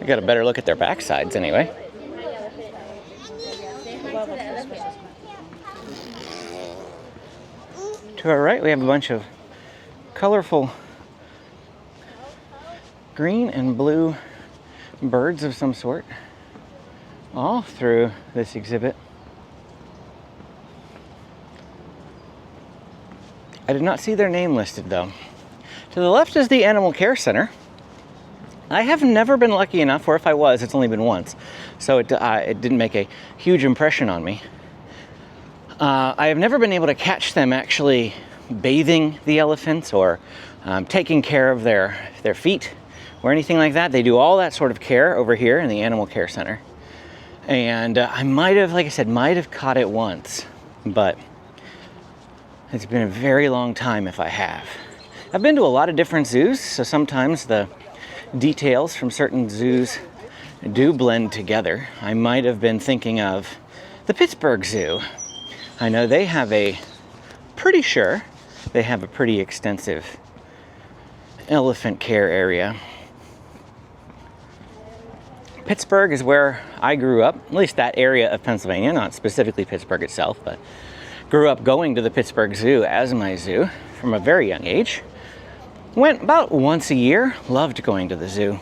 got a better look at their backsides anyway. To our right, we have a bunch of colorful green and blue birds of some sort all through this exhibit. I did not see their name listed though. To the left is the Animal Care Center. I have never been lucky enough, or if I was, it's only been once, so it didn't make a huge impression on me. I have never been able to catch them actually bathing the elephants or taking care of their feet or anything like that. They do all that sort of care over here in the Animal Care Center. And I might have, like I said, might have caught it once, but it's been a very long time if I have. I've been to a lot of different zoos, so sometimes the details from certain zoos do blend together. I might have been thinking of the Pittsburgh Zoo. I know they have pretty sure they have a pretty extensive elephant care area. Pittsburgh is where I grew up, at least that area of Pennsylvania, not specifically Pittsburgh itself, but grew up going to the Pittsburgh Zoo as my zoo from a very young age. Went about once a year, loved going to the zoo.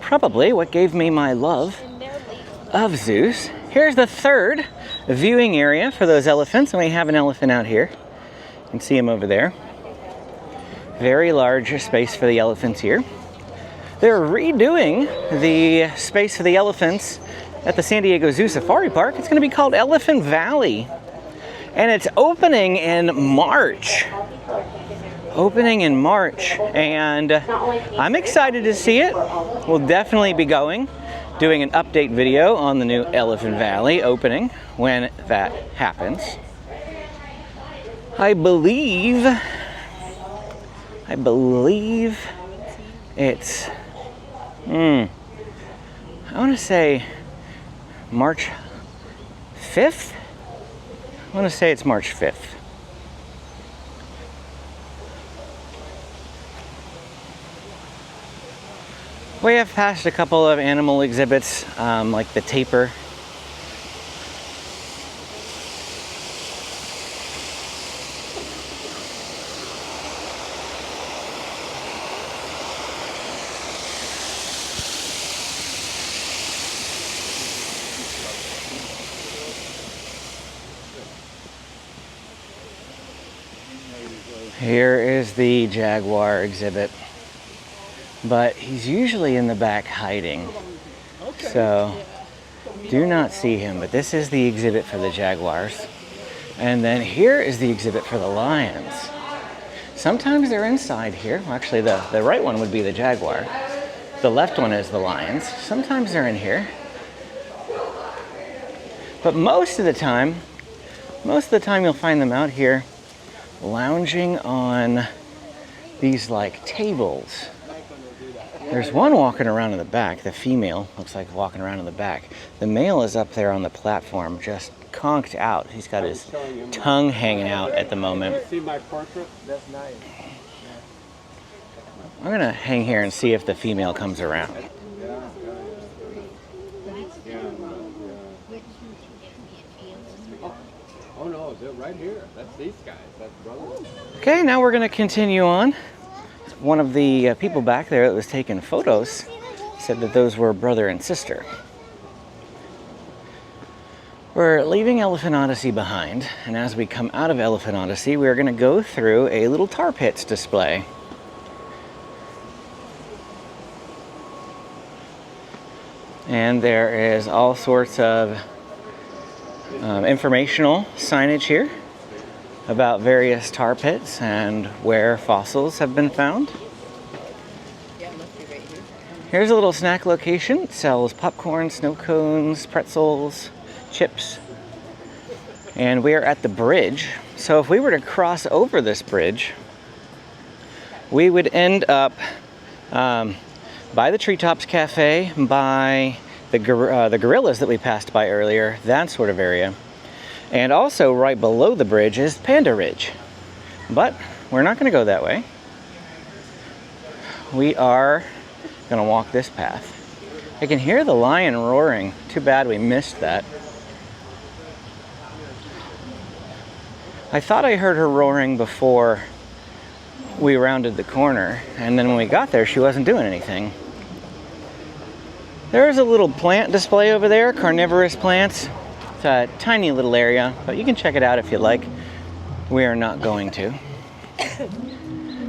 Probably what gave me my love of zoos. Here's the third viewing area for those elephants, and we have an elephant out here. You can see him over there. Very large space for the elephants here. They're redoing the space for the elephants at the San Diego Zoo Safari Park. It's going to be called Elephant Valley. And it's opening in March. Opening in March. And I'm excited to see it. We'll definitely be going, doing an update video on the new Elephant Valley opening when that happens. I believe it's I want to say March 5th. I want to say it's March 5th. We have passed a couple of animal exhibits, like the tapir. Here is the jaguar exhibit, but he's usually in the back hiding, so do not see him. But this is the exhibit for the jaguars, and then here is the exhibit for the lions. Sometimes they're inside here. Well, actually, the right one would be the jaguar. The left one is the lions. Sometimes they're in here, but most of the time you'll find them out here lounging on these like tables. There's one walking around in the back. The female looks like walking around in the back. The male is up there on the platform, just conked out. He's got his tongue hanging out at the moment. See my portrait? That's nice. I'm gonna hang here and see if the female comes around. Oh no, they're right here. That's these guys. That's brothers. Okay, now we're gonna continue on. One of the people back there that was taking photos said that those were brother and sister. We're leaving Elephant Odyssey behind, and as we come out of Elephant Odyssey, we're gonna go through a little tar pits display. And there is all sorts of informational signage here about various tar pits and where fossils have been found. Here's a little snack location. It sells popcorn, snow cones, pretzels, chips. And we are at the bridge. So if we were to cross over this bridge, we would end up by the Treetops Cafe, by the gorillas that we passed by earlier, that sort of area. And also right below the bridge is Panda Ridge. But we're not going to go that way. We are going to walk this path. I can hear the lion roaring. Too bad we missed that. I thought I heard her roaring before we rounded the corner, and then when we got there, she wasn't doing anything. There's a little plant display over there, carnivorous plants. It's a tiny little area, but you can check it out if you like. We are not going to.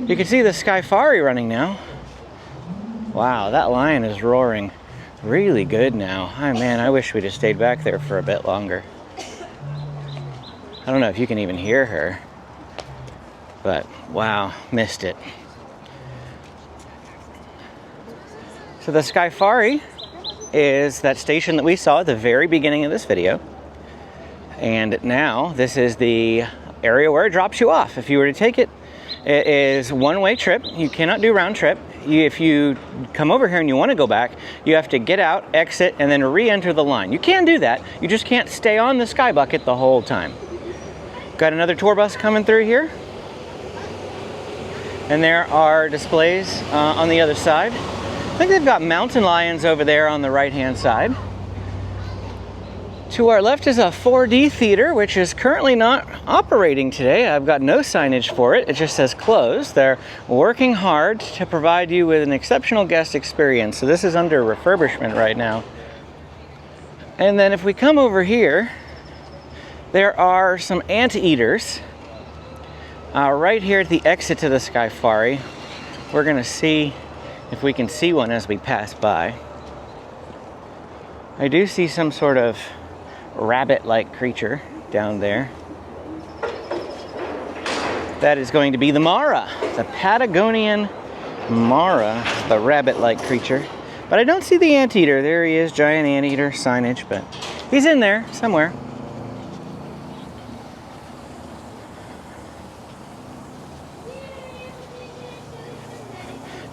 You can see the skyfari running now. Wow, that lion is roaring really good now. Oh man, I wish we'd have stayed back there for a bit longer. I don't know if you can even hear her, but wow, missed it. So the skyfari is that station that we saw at the very beginning of this video. And now this is the area where it drops you off. If you were to take it, it is one-way trip. You cannot do round trip. If you come over here and you want to go back, you have to get out, exit, and then re-enter the line. You can do that. You just can't stay on the sky bucket the whole time. Got another tour bus coming through here. And there are displays on the other side. I think they've got mountain lions over there on the right-hand side. To our left is a 4D theater, which is currently not operating today. I've got no signage for it. It just says closed. They're working hard to provide you with an exceptional guest experience. So this is under refurbishment right now. And then if we come over here, there are some anteaters right here at the exit to the skyfari. We're gonna see if we can see one as we pass by. I do see some sort of rabbit-like creature down there. That is going to be the Mara, the Patagonian Mara, the rabbit-like creature. But I don't see the anteater. There he is, giant anteater signage, but he's in there somewhere.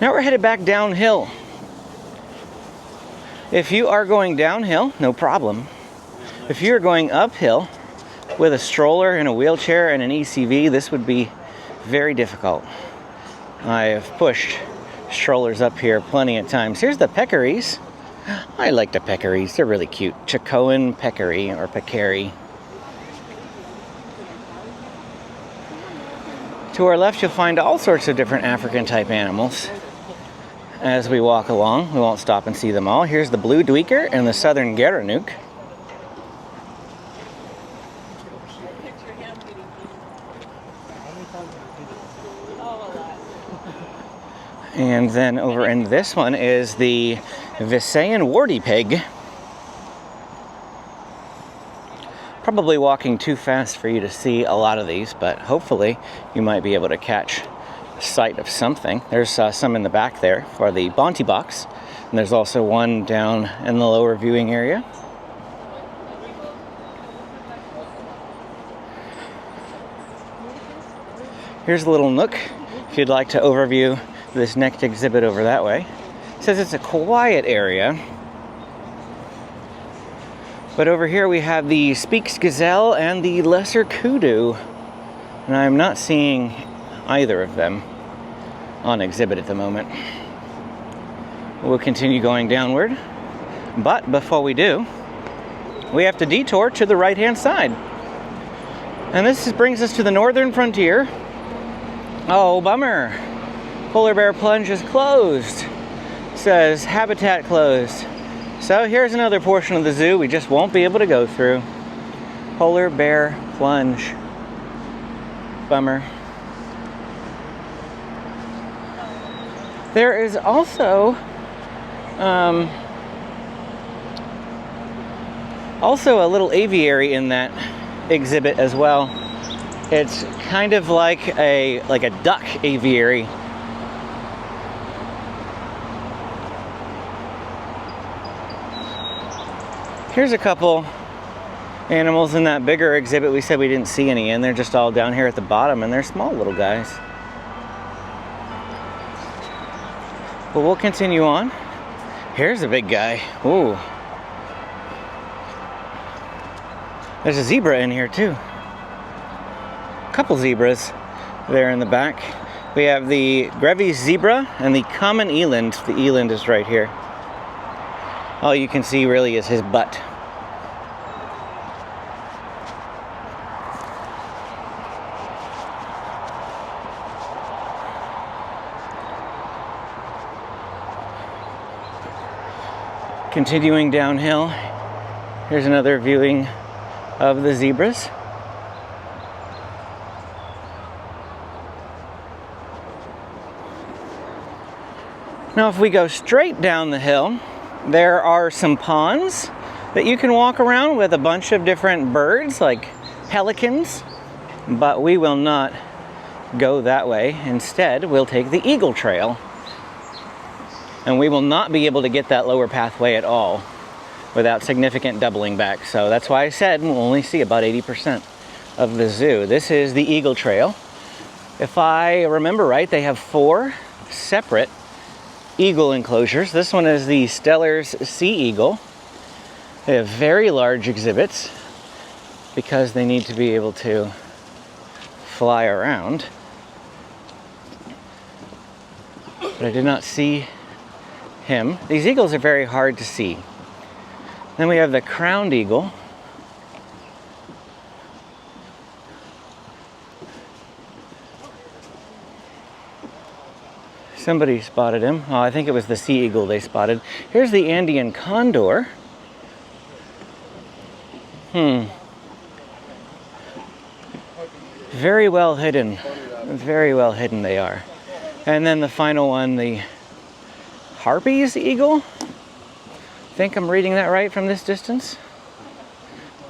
Now we're headed back downhill. If you are going downhill, no problem. If you're going uphill with a stroller and a wheelchair and an ECV, this would be very difficult. I have pushed strollers up here plenty of times. Here's the peccaries. I like the peccaries. They're really cute. Chicoan peccary or peccary. To our left, you'll find all sorts of different African type animals. As we walk along, we won't stop and see them all. Here's the blue duiker and the southern gerenuk. And then over in this one is the Visayan warty pig. Probably walking too fast for you to see a lot of these, but hopefully you might be able to catch sight of something. There's some in the back there for the Bonte box, and there's also one down in the lower viewing area. Here's a little nook if you'd like to overview this next exhibit over that way. It says it's a quiet area. But over here we have the Speaks gazelle and the lesser kudu. And I'm not seeing either of them on exhibit at the moment. We'll continue going downward. But before we do, we have to detour to the right-hand side. And this brings us to the northern frontier. Oh, bummer. Polar bear plunge is closed. It says habitat closed. So here's another portion of the zoo we just won't be able to go through. Polar bear plunge. Bummer. There is also a little aviary in that exhibit as well. It's kind of like a duck aviary. Here's a couple animals in that bigger exhibit we said we didn't see any in. They're just all down here at the bottom, and they're small little guys. But we'll continue on. Here's a big guy. Ooh. There's a zebra in here too. A couple zebras there in the back. We have the Grevy's zebra and the common eland. The eland is right here. All you can see really is his butt. Continuing downhill, here's another viewing of the zebras. Now if we go straight down the hill, there are some ponds that you can walk around with a bunch of different birds like pelicans, but we will not go that way. Instead, we'll take the Eagle Trail. And we will not be able to get that lower pathway at all without significant doubling back. So that's why I said we'll only see about 80% of the zoo. This is the Eagle Trail. If I remember right, they have 4 separate eagle enclosures. This one is the Steller's Sea Eagle. They have very large exhibits because they need to be able to fly around. But I did not see him. These eagles are very hard to see. Then we have the crowned eagle. Somebody spotted him. Oh, I think it was the sea eagle they spotted. Here's the Andean condor. Very well hidden. Very well hidden they are. And then the final one, the Harpy's eagle. I think I'm reading that right from this distance.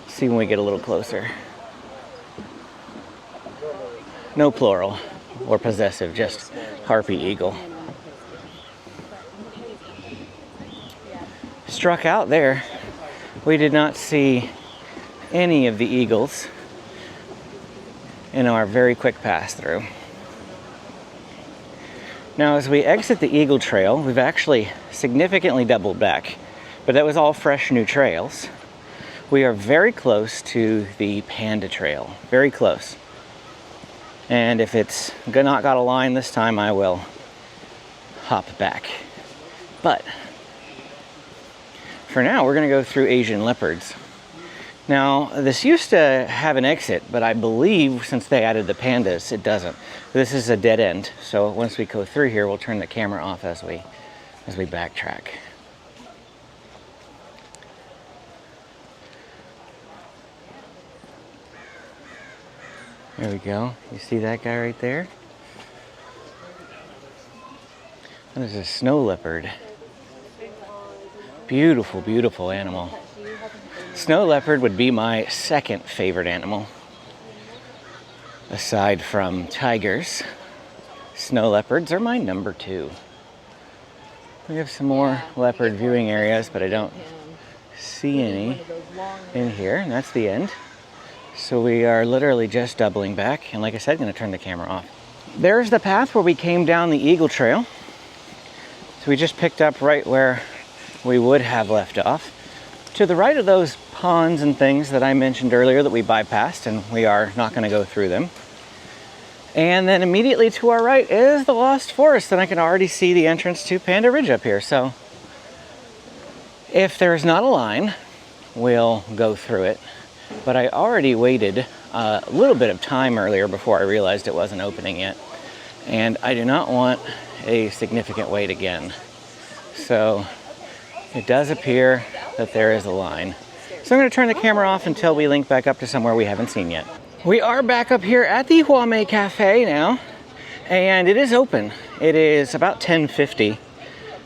Let's see when we get a little closer. No plural or possessive, just harpy eagle. Struck out there. We did not see any of the eagles in our very quick pass through. Now, as we exit the Eagle Trail, we've actually significantly doubled back, but that was all fresh new trails. We are very close to the Panda Trail, very close. And if it's not got a line this time, I will hop back. But for now, we're gonna go through Asian leopards. Now, this used to have an exit, but I believe since they added the pandas, it doesn't. This is a dead end, so once we go through here, we'll turn the camera off as we backtrack. There we go. You see that guy right there? That is a snow leopard. Beautiful, beautiful animal. Snow leopard would be my second favorite animal. Aside from tigers, snow leopards are my number 2. We have some more leopard viewing areas, but I don't see any in here, and that's the end. So we are literally just doubling back, and like I said, I'm going to turn the camera off. There's the path where we came down the Eagle Trail. So we just picked up right where we would have left off. To the right of those ponds and things that I mentioned earlier that we bypassed, and we are not going to go through them. And then immediately to our right is the Lost Forest, and I can already see the entrance to Panda Ridge up here. So if there's not a line, we'll go through it. But I already waited a little bit of time earlier before I realized it wasn't opening yet. And I do not want a significant wait again. So it does appear that there is a line. So I'm going to turn the camera off until we link back up to somewhere we haven't seen yet. We are back up here at the Huame Cafe now, and it is open. It is about 10:50.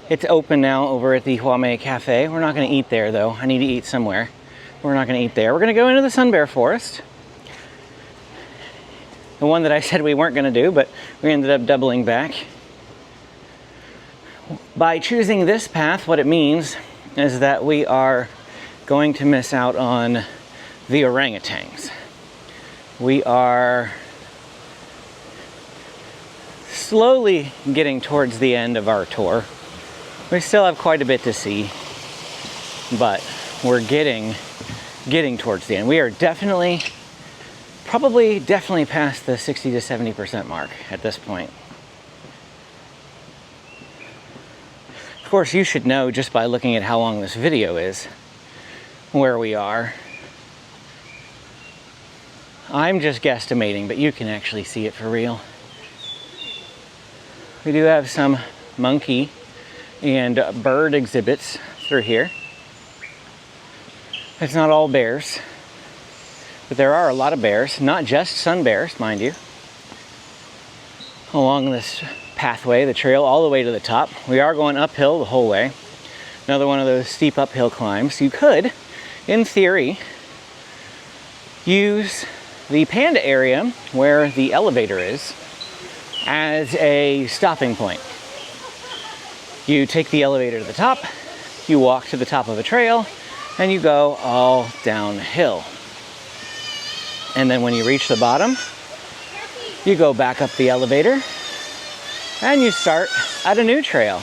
It's open now over at the Huame Cafe. We're not going to eat there though. I need to eat somewhere. We're not going to eat there. We're going to go into the Sun Bear Forest. The one that I said we weren't going to do, but we ended up doubling back. By choosing this path, what it means is that we are going to miss out on the orangutans. We are slowly getting towards the end of our tour. We still have quite a bit to see, but we're getting towards the end. We are definitely past the 60 to 70% mark at this point. Of course, you should know just by looking at how long this video is, where we are. I'm just guesstimating, but you can actually see it for real. We do have some monkey and bird exhibits through here. It's not all bears, but there are a lot of bears, not just sun bears, mind you. Along this pathway, the trail, all the way to the top. We are going uphill the whole way. Another one of those steep uphill climbs. You could, in theory, use the panda area where the elevator is as a stopping point. You take the elevator to the top, you walk to the top of a trail, and you go all downhill. And then when you reach the bottom, you go back up the elevator and you start at a new trail.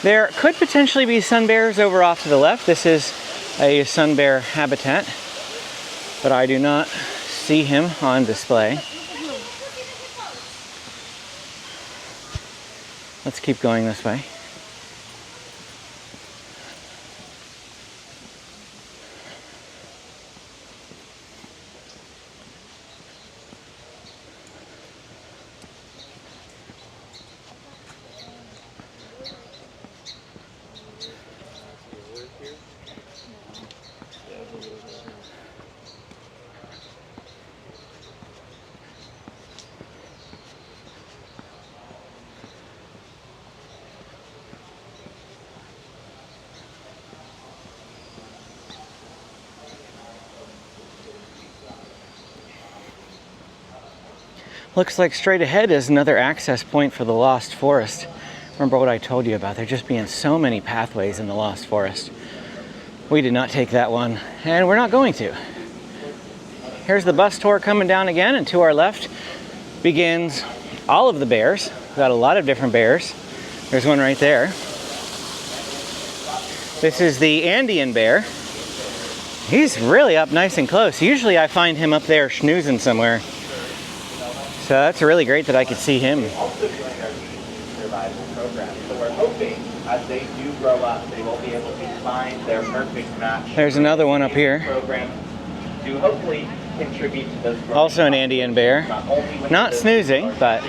There could potentially be sun bears over off to the left. This is a sun bear habitat, but I do not see him on display. Let's keep going this way. Looks like straight ahead is another access point for the Lost Forest. Remember what I told you about there just being so many pathways in the Lost Forest. We did not take that one, and we're not going to. Here's the bus tour coming down again, and to our left begins all of the bears. We've got a lot of different bears. There's one right there. This is the Andean bear. He's really up nice and close. Usually I find him up there schnoozing somewhere. So that's really great that I could see him. Also doing our survival program. So we're hoping as they do grow up, they will be able to find their perfect match. There's another one up here. Program to hopefully contribute to those. Also an Andean bear. Not snoozing, but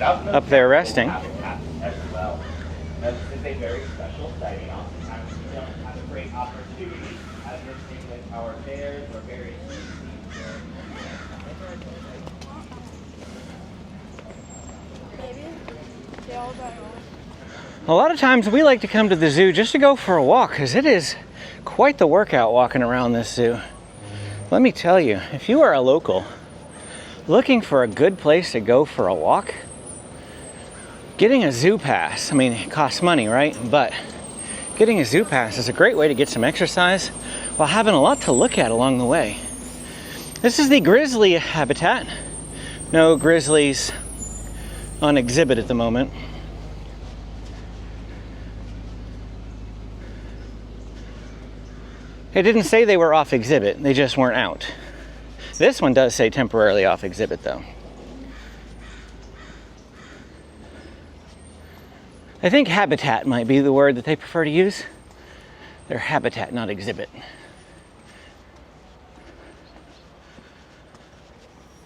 up there resting. As well. Now, this is a very special sighting. Oftentimes we don't have a great opportunity as we're seeing with our bears or various species. A lot of times we like to come to the zoo just to go for a walk, because it is quite the workout walking around this zoo. Let me tell you, if you are a local looking for a good place to go for a walk, getting a zoo pass, I mean, it costs money, right? But getting a zoo pass is a great way to get some exercise while having a lot to look at along the way. This is the grizzly habitat. No grizzlies on exhibit at the moment. It didn't say they were off exhibit, they just weren't out. This one does say temporarily off exhibit though. I think habitat might be the word that they prefer to use. They're habitat, not exhibit.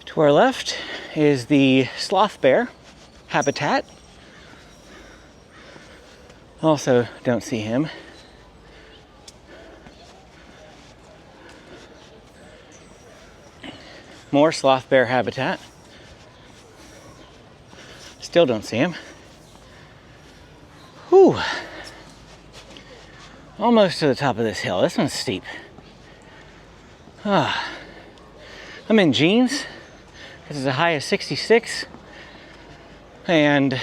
To our left is the sloth bear habitat. Also don't see him. More sloth bear habitat. Still don't see him. Whew. Almost to the top of this hill. This one's steep. I'm in jeans. This is a high of 66. And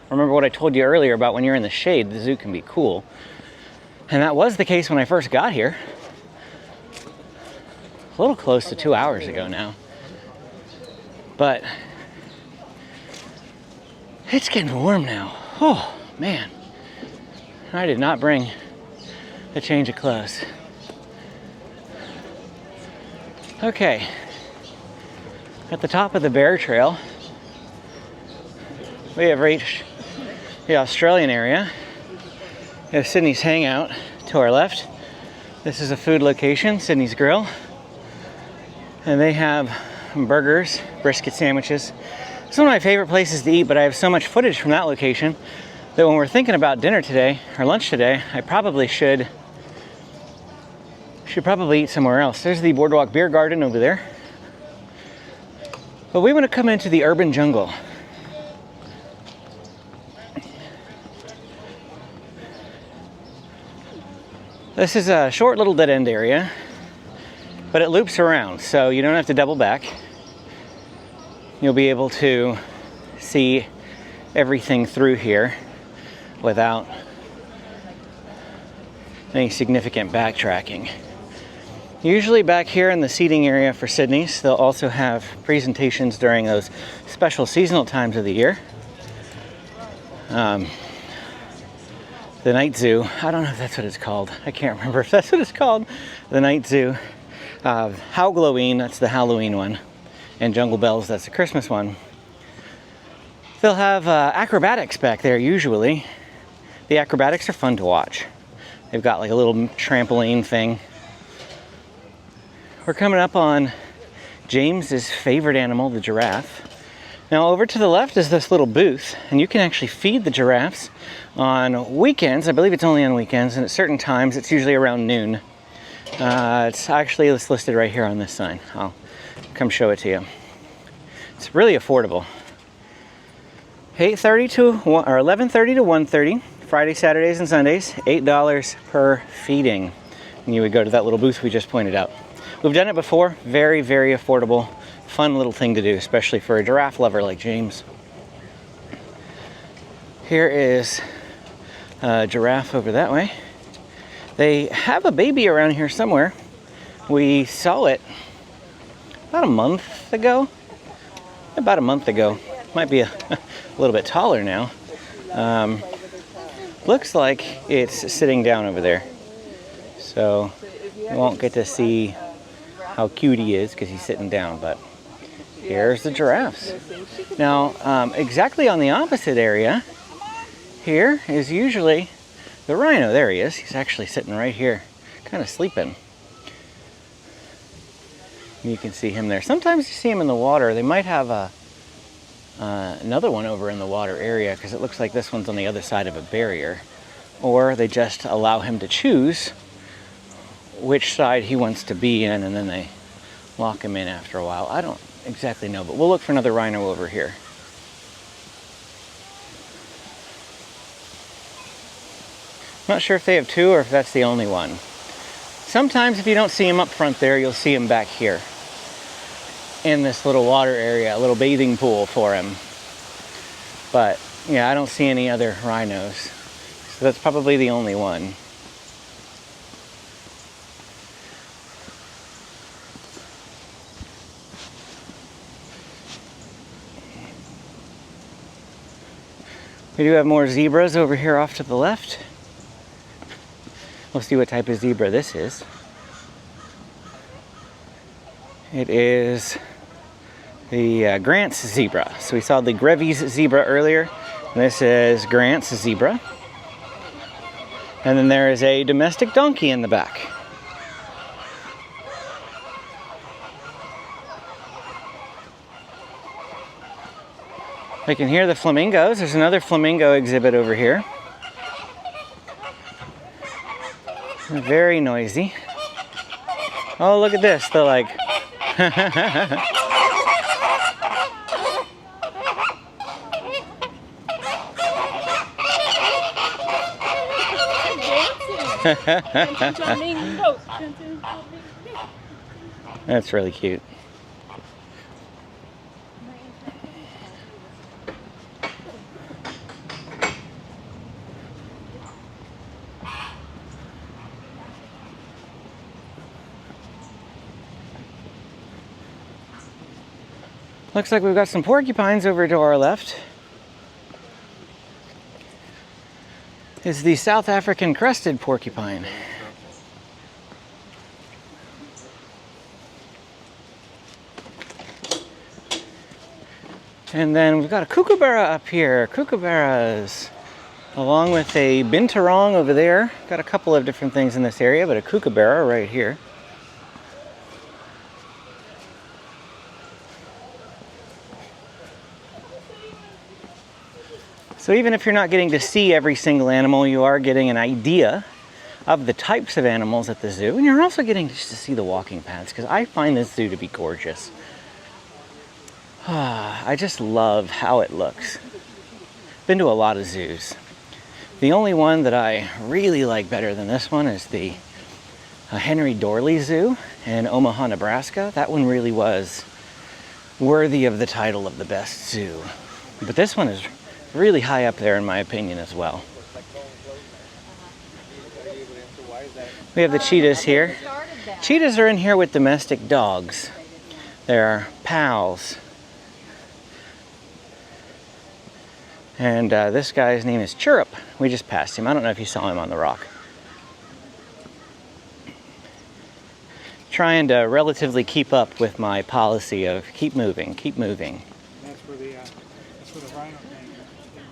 remember what I told you earlier about when you're in the shade, the zoo can be cool. And that was the case when I first got here. A little close to 2 hours ago now. But it's getting warm now. Oh, man. I did not bring a change of clothes. Okay. At the top of the bear trail, we have reached the Australian area. We have Sydney's Hangout to our left. This is a food location, Sydney's Grill. And they have burgers, brisket sandwiches. It's one of my favorite places to eat, but I have so much footage from that location that when we're thinking about dinner today, or lunch today, I probably should probably eat somewhere else. There's the Boardwalk Beer Garden over there. But we want to come into the urban jungle. This is a short little dead end area, but it loops around, so you don't have to double back. You'll be able to see everything through here without any significant backtracking. Usually back here in the seating area for Sydney's, they'll also have presentations during those special seasonal times of the year. The Night Zoo, I don't know if that's what it's called. I can't remember if that's what it's called. The Night Zoo. Halloween, that's the Halloween one. And Jungle Bells, that's the Christmas one. They'll have acrobatics back there usually. The acrobatics are fun to watch. They've got like a little trampoline thing. We're coming up on James's favorite animal, the giraffe. Now over to the left is this little booth, and you can actually feed the giraffes on weekends. I believe it's only on weekends, and at certain times, it's usually around noon. It's listed right here on this sign. I'll come show it to you. It's really affordable. 8:30 to 11:30 to 1:30, Friday, Saturdays, and Sundays. $8 per feeding. And you would go to that little booth we just pointed out. We've done it before. Very, very affordable. Fun little thing to do, especially for a giraffe lover like James. Here is a giraffe over that way. They have a baby around here somewhere. We saw it about a month ago. Might be a little bit taller now. Looks like it's sitting down over there. So you won't get to see how cute he is because he's sitting down, but here's the giraffes. Now, exactly on the opposite area, here is usually the rhino. There he is. He's actually sitting right here, kind of sleeping. You can see him there. Sometimes you see him in the water. They might have another one over in the water area because it looks like this one's on the other side of a barrier. Or they just allow him to choose which side he wants to be in, and then they lock him in after a while. I don't exactly know, but we'll look for another rhino over here. Not sure if they have two or if that's the only one. Sometimes if you don't see him up front there, you'll see him back here in this little water area, a little bathing pool for him. But yeah, I don't see any other rhinos. So that's probably the only one. We do have more zebras over here off to the left. We'll see what type of zebra this is. It is the Grant's zebra. So we saw the Grevy's zebra earlier. And this is Grant's zebra. And then there is a domestic donkey in the back. I can hear the flamingos. There's another flamingo exhibit over here. Very noisy. Oh, look at this. They're like... That's really cute. Looks like we've got some porcupines over to our left. Is the South African crested porcupine. And then we've got a kookaburra up here. Kookaburras. along with a binturong over there. Got a couple of different things in this area, but a kookaburra right here. So even if you're not getting to see every single animal, you are getting an idea of the types of animals at the zoo, and you're also getting just to see the walking paths, because I find this zoo to be gorgeous. I just love how it looks. Been to a lot of zoos. The only one that I really like better than this one is the Henry Dorley Zoo in Omaha, Nebraska. That one really was worthy of the title of the best zoo. But this one is really high up there in my opinion as well. We have the cheetahs here. Cheetahs are in here with domestic dogs. They're pals. And this guy's name is Chirrup. We just passed him. I don't know if you saw him on the rock. Trying to relatively keep up with my policy of keep moving, keep moving. That's where the rhino thing.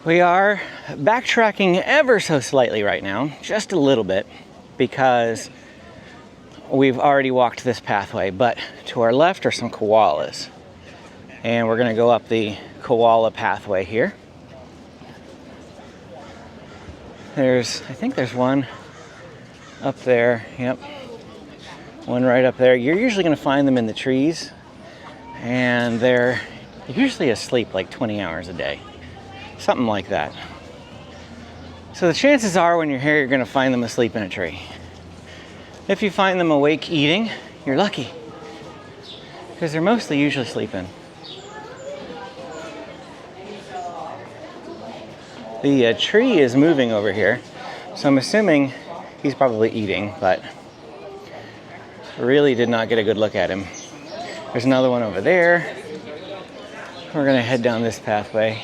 We are backtracking ever so slightly right now, just a little bit, because we've already walked this pathway, but to our left are some koalas. And we're gonna go up the koala pathway here. I think there's one up there, yep. One right up there. You're usually gonna find them in the trees, and they're usually asleep like 20 hours a day. Something like that. So the chances are when you're here, you're gonna find them asleep in a tree. If you find them awake eating, you're lucky, because they're mostly usually sleeping. The tree is moving over here, so I'm assuming he's probably eating, but really did not get a good look at him. There's another one over there. We're gonna head down this pathway.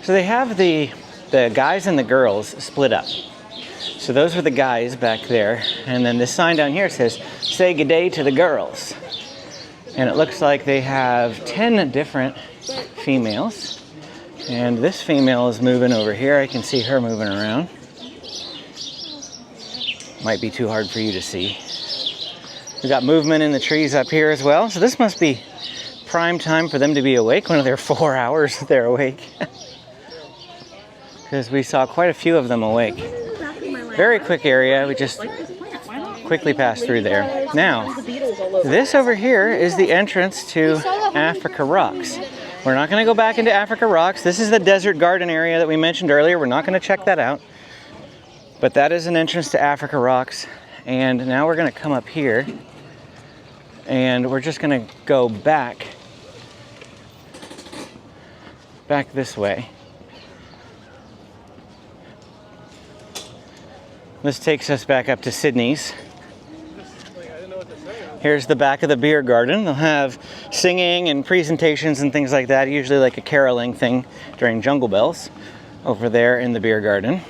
So they have the guys and the girls split up. So those are the guys back there, and then this sign down here says, "Say good day to the girls." And it looks like they have 10 different females. And this female is moving over here. I can see her moving around. Might be too hard for you to see. We got movement in the trees up here as well. So this must be prime time for them to be awake. One of their 4 hours they're awake. Because we saw quite a few of them awake. Very quick area. We just quickly passed through there. Now, this over here is the entrance to Africa Rocks. We're not going to go back into Africa Rocks. This is the desert garden area that we mentioned earlier. We're not going to check that out. But that is an entrance to Africa Rocks. And now we're going to come up here. And we're just going to go back this way. This takes us back up to Sydney's. Here's the back of the beer garden. They'll have singing and presentations and things like that, usually like a caroling thing during Jungle Bells over there in the beer garden.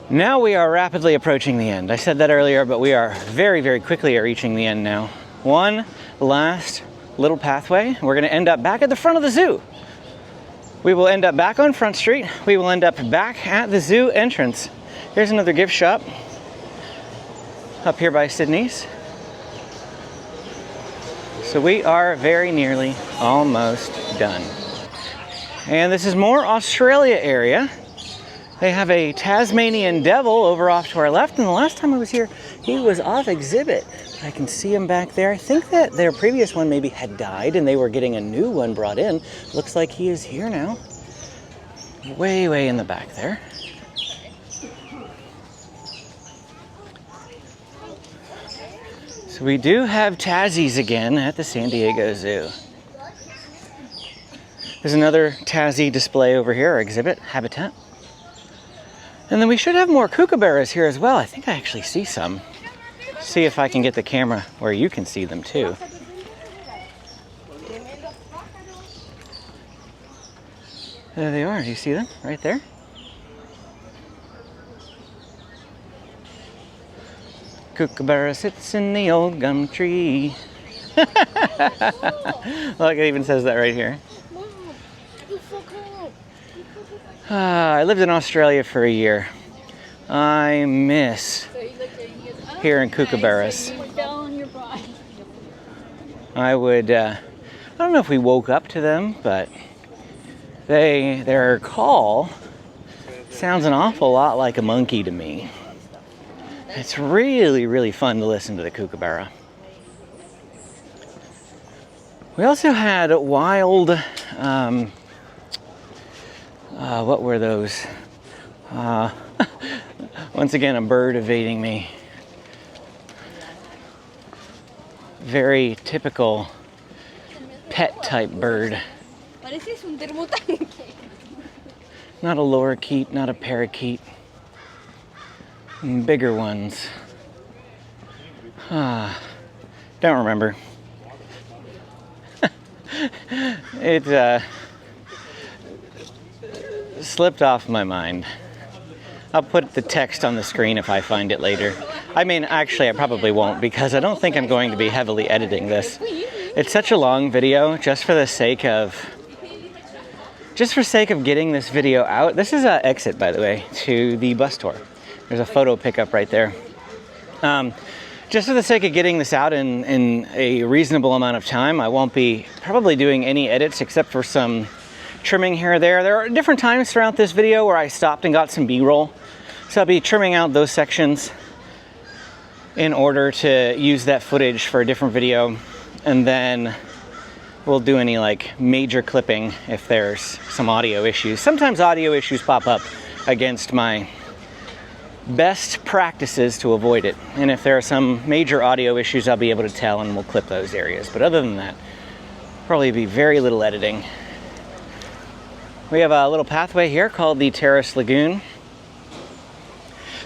Now we are rapidly approaching the end. I said that earlier, but we are very, very quickly reaching the end now. One last little pathway. We're going to end up back at the front of the zoo. We will end up back on Front Street. We will end up back at the zoo entrance. Here's another gift shop up here by Sydney's. So we are very nearly almost done. And this is more Australia area. They have a Tasmanian devil over off to our left, and the last time I was here, he was off exhibit. I can see him back there. I think that their previous one maybe had died and they were getting a new one brought in. Looks like he is here now. Way, way in the back there. So we do have Tassies again at the San Diego Zoo. There's another Tassie display over here, or exhibit, habitat. And then we should have more kookaburras here as well. I think I actually see some. See if I can get the camera where you can see them too. There they are. Do you see them right there? Kookaburra sits in the old gum tree. Look, it even says that right here. I lived in Australia for a year. I miss So he looked at it and he goes, oh, here in nice. Kookaburras. So you fell on your butt. I would, I don't know if we woke up to them, but their call sounds an awful lot like a monkey to me. It's really, really fun to listen to the kookaburra. We also had wild, what were those? Once again, a bird evading me. Very typical pet type bird. Pareces un termotanque. Not a lorikeet, not a parakeet. Bigger ones. Don't remember. It slipped off my mind. I'll put the text on the screen if I find it later. I mean, actually, I probably won't because I don't think I'm going to be heavily editing this. It's such a long video just for the sake of getting this video out. This is an exit, by the way, to the bus tour. There's a photo pickup right there. Just for the sake of getting this out in a reasonable amount of time, I won't be probably doing any edits except for some trimming here or there. There are different times throughout this video where I stopped and got some B-roll. So I'll be trimming out those sections in order to use that footage for a different video. And then we'll do any like major clipping if there's some audio issues. Sometimes audio issues pop up against my best practices to avoid it. And if there are some major audio issues, I'll be able to tell and we'll clip those areas. But other than that, probably be very little editing. We have a little pathway here called the Terrace Lagoon.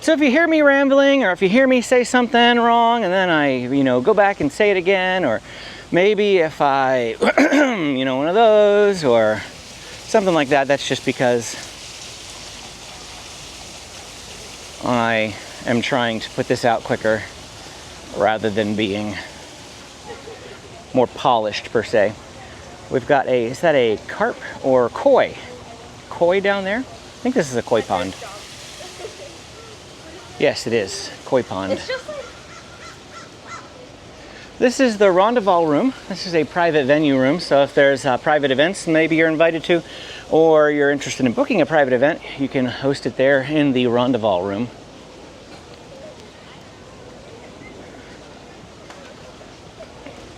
So if you hear me rambling or if you hear me say something wrong and then I, go back and say it again, or maybe if I, one of those or something like that, that's just because I am trying to put this out quicker rather than being more polished per se. We've got is that a carp or koi? Koi down there? I think this is a koi pond. Yes, it is. Koi pond. This is the Rendezvous room. This is a private venue room, so if there's private events maybe you're invited to, or you're interested in booking a private event, you can host it there in the Rendezvous room.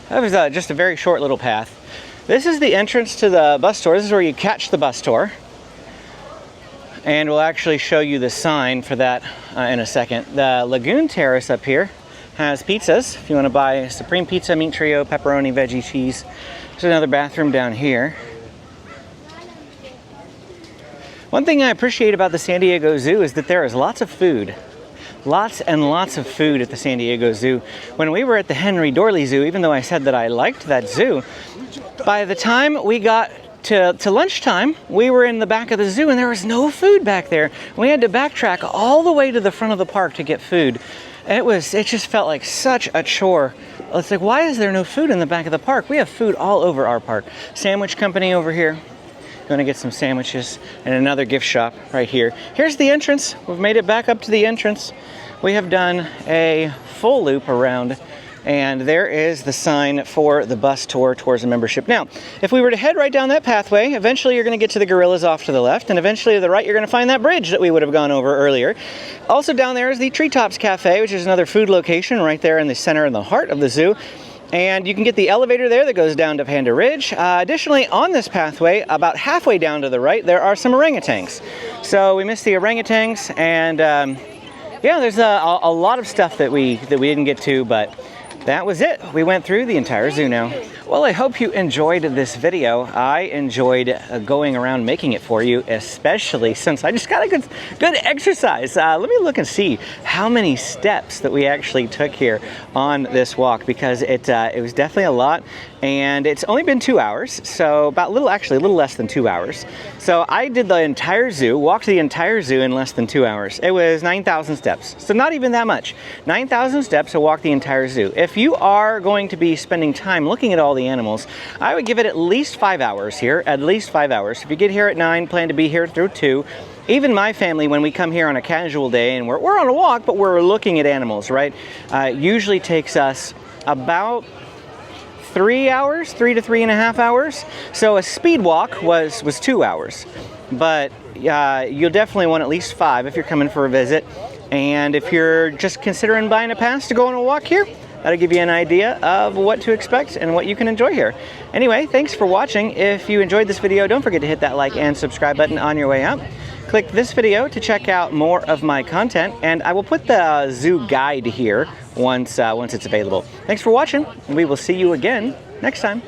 That was just a very short little path. This is the entrance to the bus tour. This is where you catch the bus tour. And we'll actually show you the sign for that in a second. The Lagoon Terrace up here has pizzas. If you want to buy a supreme pizza, meat trio, pepperoni, veggie, cheese. There's another bathroom down here. One thing I appreciate about the San Diego Zoo is that there is lots of food. Lots and lots of food at the San Diego Zoo. When we were at the Henry Dorley Zoo, even though I said that I liked that zoo, by the time we got to lunchtime, we were in the back of the zoo and there was no food back there. We had to backtrack all the way to the front of the park to get food. And it just felt like such a chore. It's like, why is there no food in the back of the park? We have food all over our park. Sandwich company over here. Going to get some sandwiches, and another gift shop right here. Here's the entrance. We've made it back up to the entrance. We have done a full loop around, and there is the sign for the bus tour, tourism membership. Now, if we were to head right down that pathway, eventually you're going to get to the gorillas off to the left, and eventually to the right you're going to find that bridge that we would have gone over earlier. Also down there is the Treetops Cafe, which is another food location right there in the center, in the heart of the zoo. And you can get the elevator there that goes down to Panda Ridge. Additionally, on this pathway, about halfway down to the right, there are some orangutans. So we missed the orangutans, and yeah, there's a lot of stuff that we didn't get to, but that was it. We went through the entire zoo now. Well, I hope you enjoyed this video. I enjoyed going around making it for you, especially since I just got a good exercise. Let me look and see how many steps that we actually took here on this walk, because it was definitely a lot, and it's only been 2 hours, so a little less than 2 hours. So I did the entire zoo, walked the entire zoo in less than 2 hours. It was 9,000 steps, so not even that much. 9,000 steps to walk the entire zoo. If if you are going to be spending time looking at all the animals, I would give it at least 5 hours here, at least 5 hours. If you get here at 9, plan to be here through 2. Even my family, when we come here on a casual day and we're on a walk, but we're looking at animals, right? Usually takes us about 3 hours, 3 to 3.5 hours. So a speed walk was 2 hours, but you'll definitely want at least 5 if you're coming for a visit. And if you're just considering buying a pass to go on a walk here, that'll give you an idea of what to expect and what you can enjoy here. Anyway, thanks for watching. If you enjoyed this video, don't forget to hit that like and subscribe button on your way out. Click this video to check out more of my content, and I will put the zoo guide here once it's available. Thanks for watching, and we will see you again next time.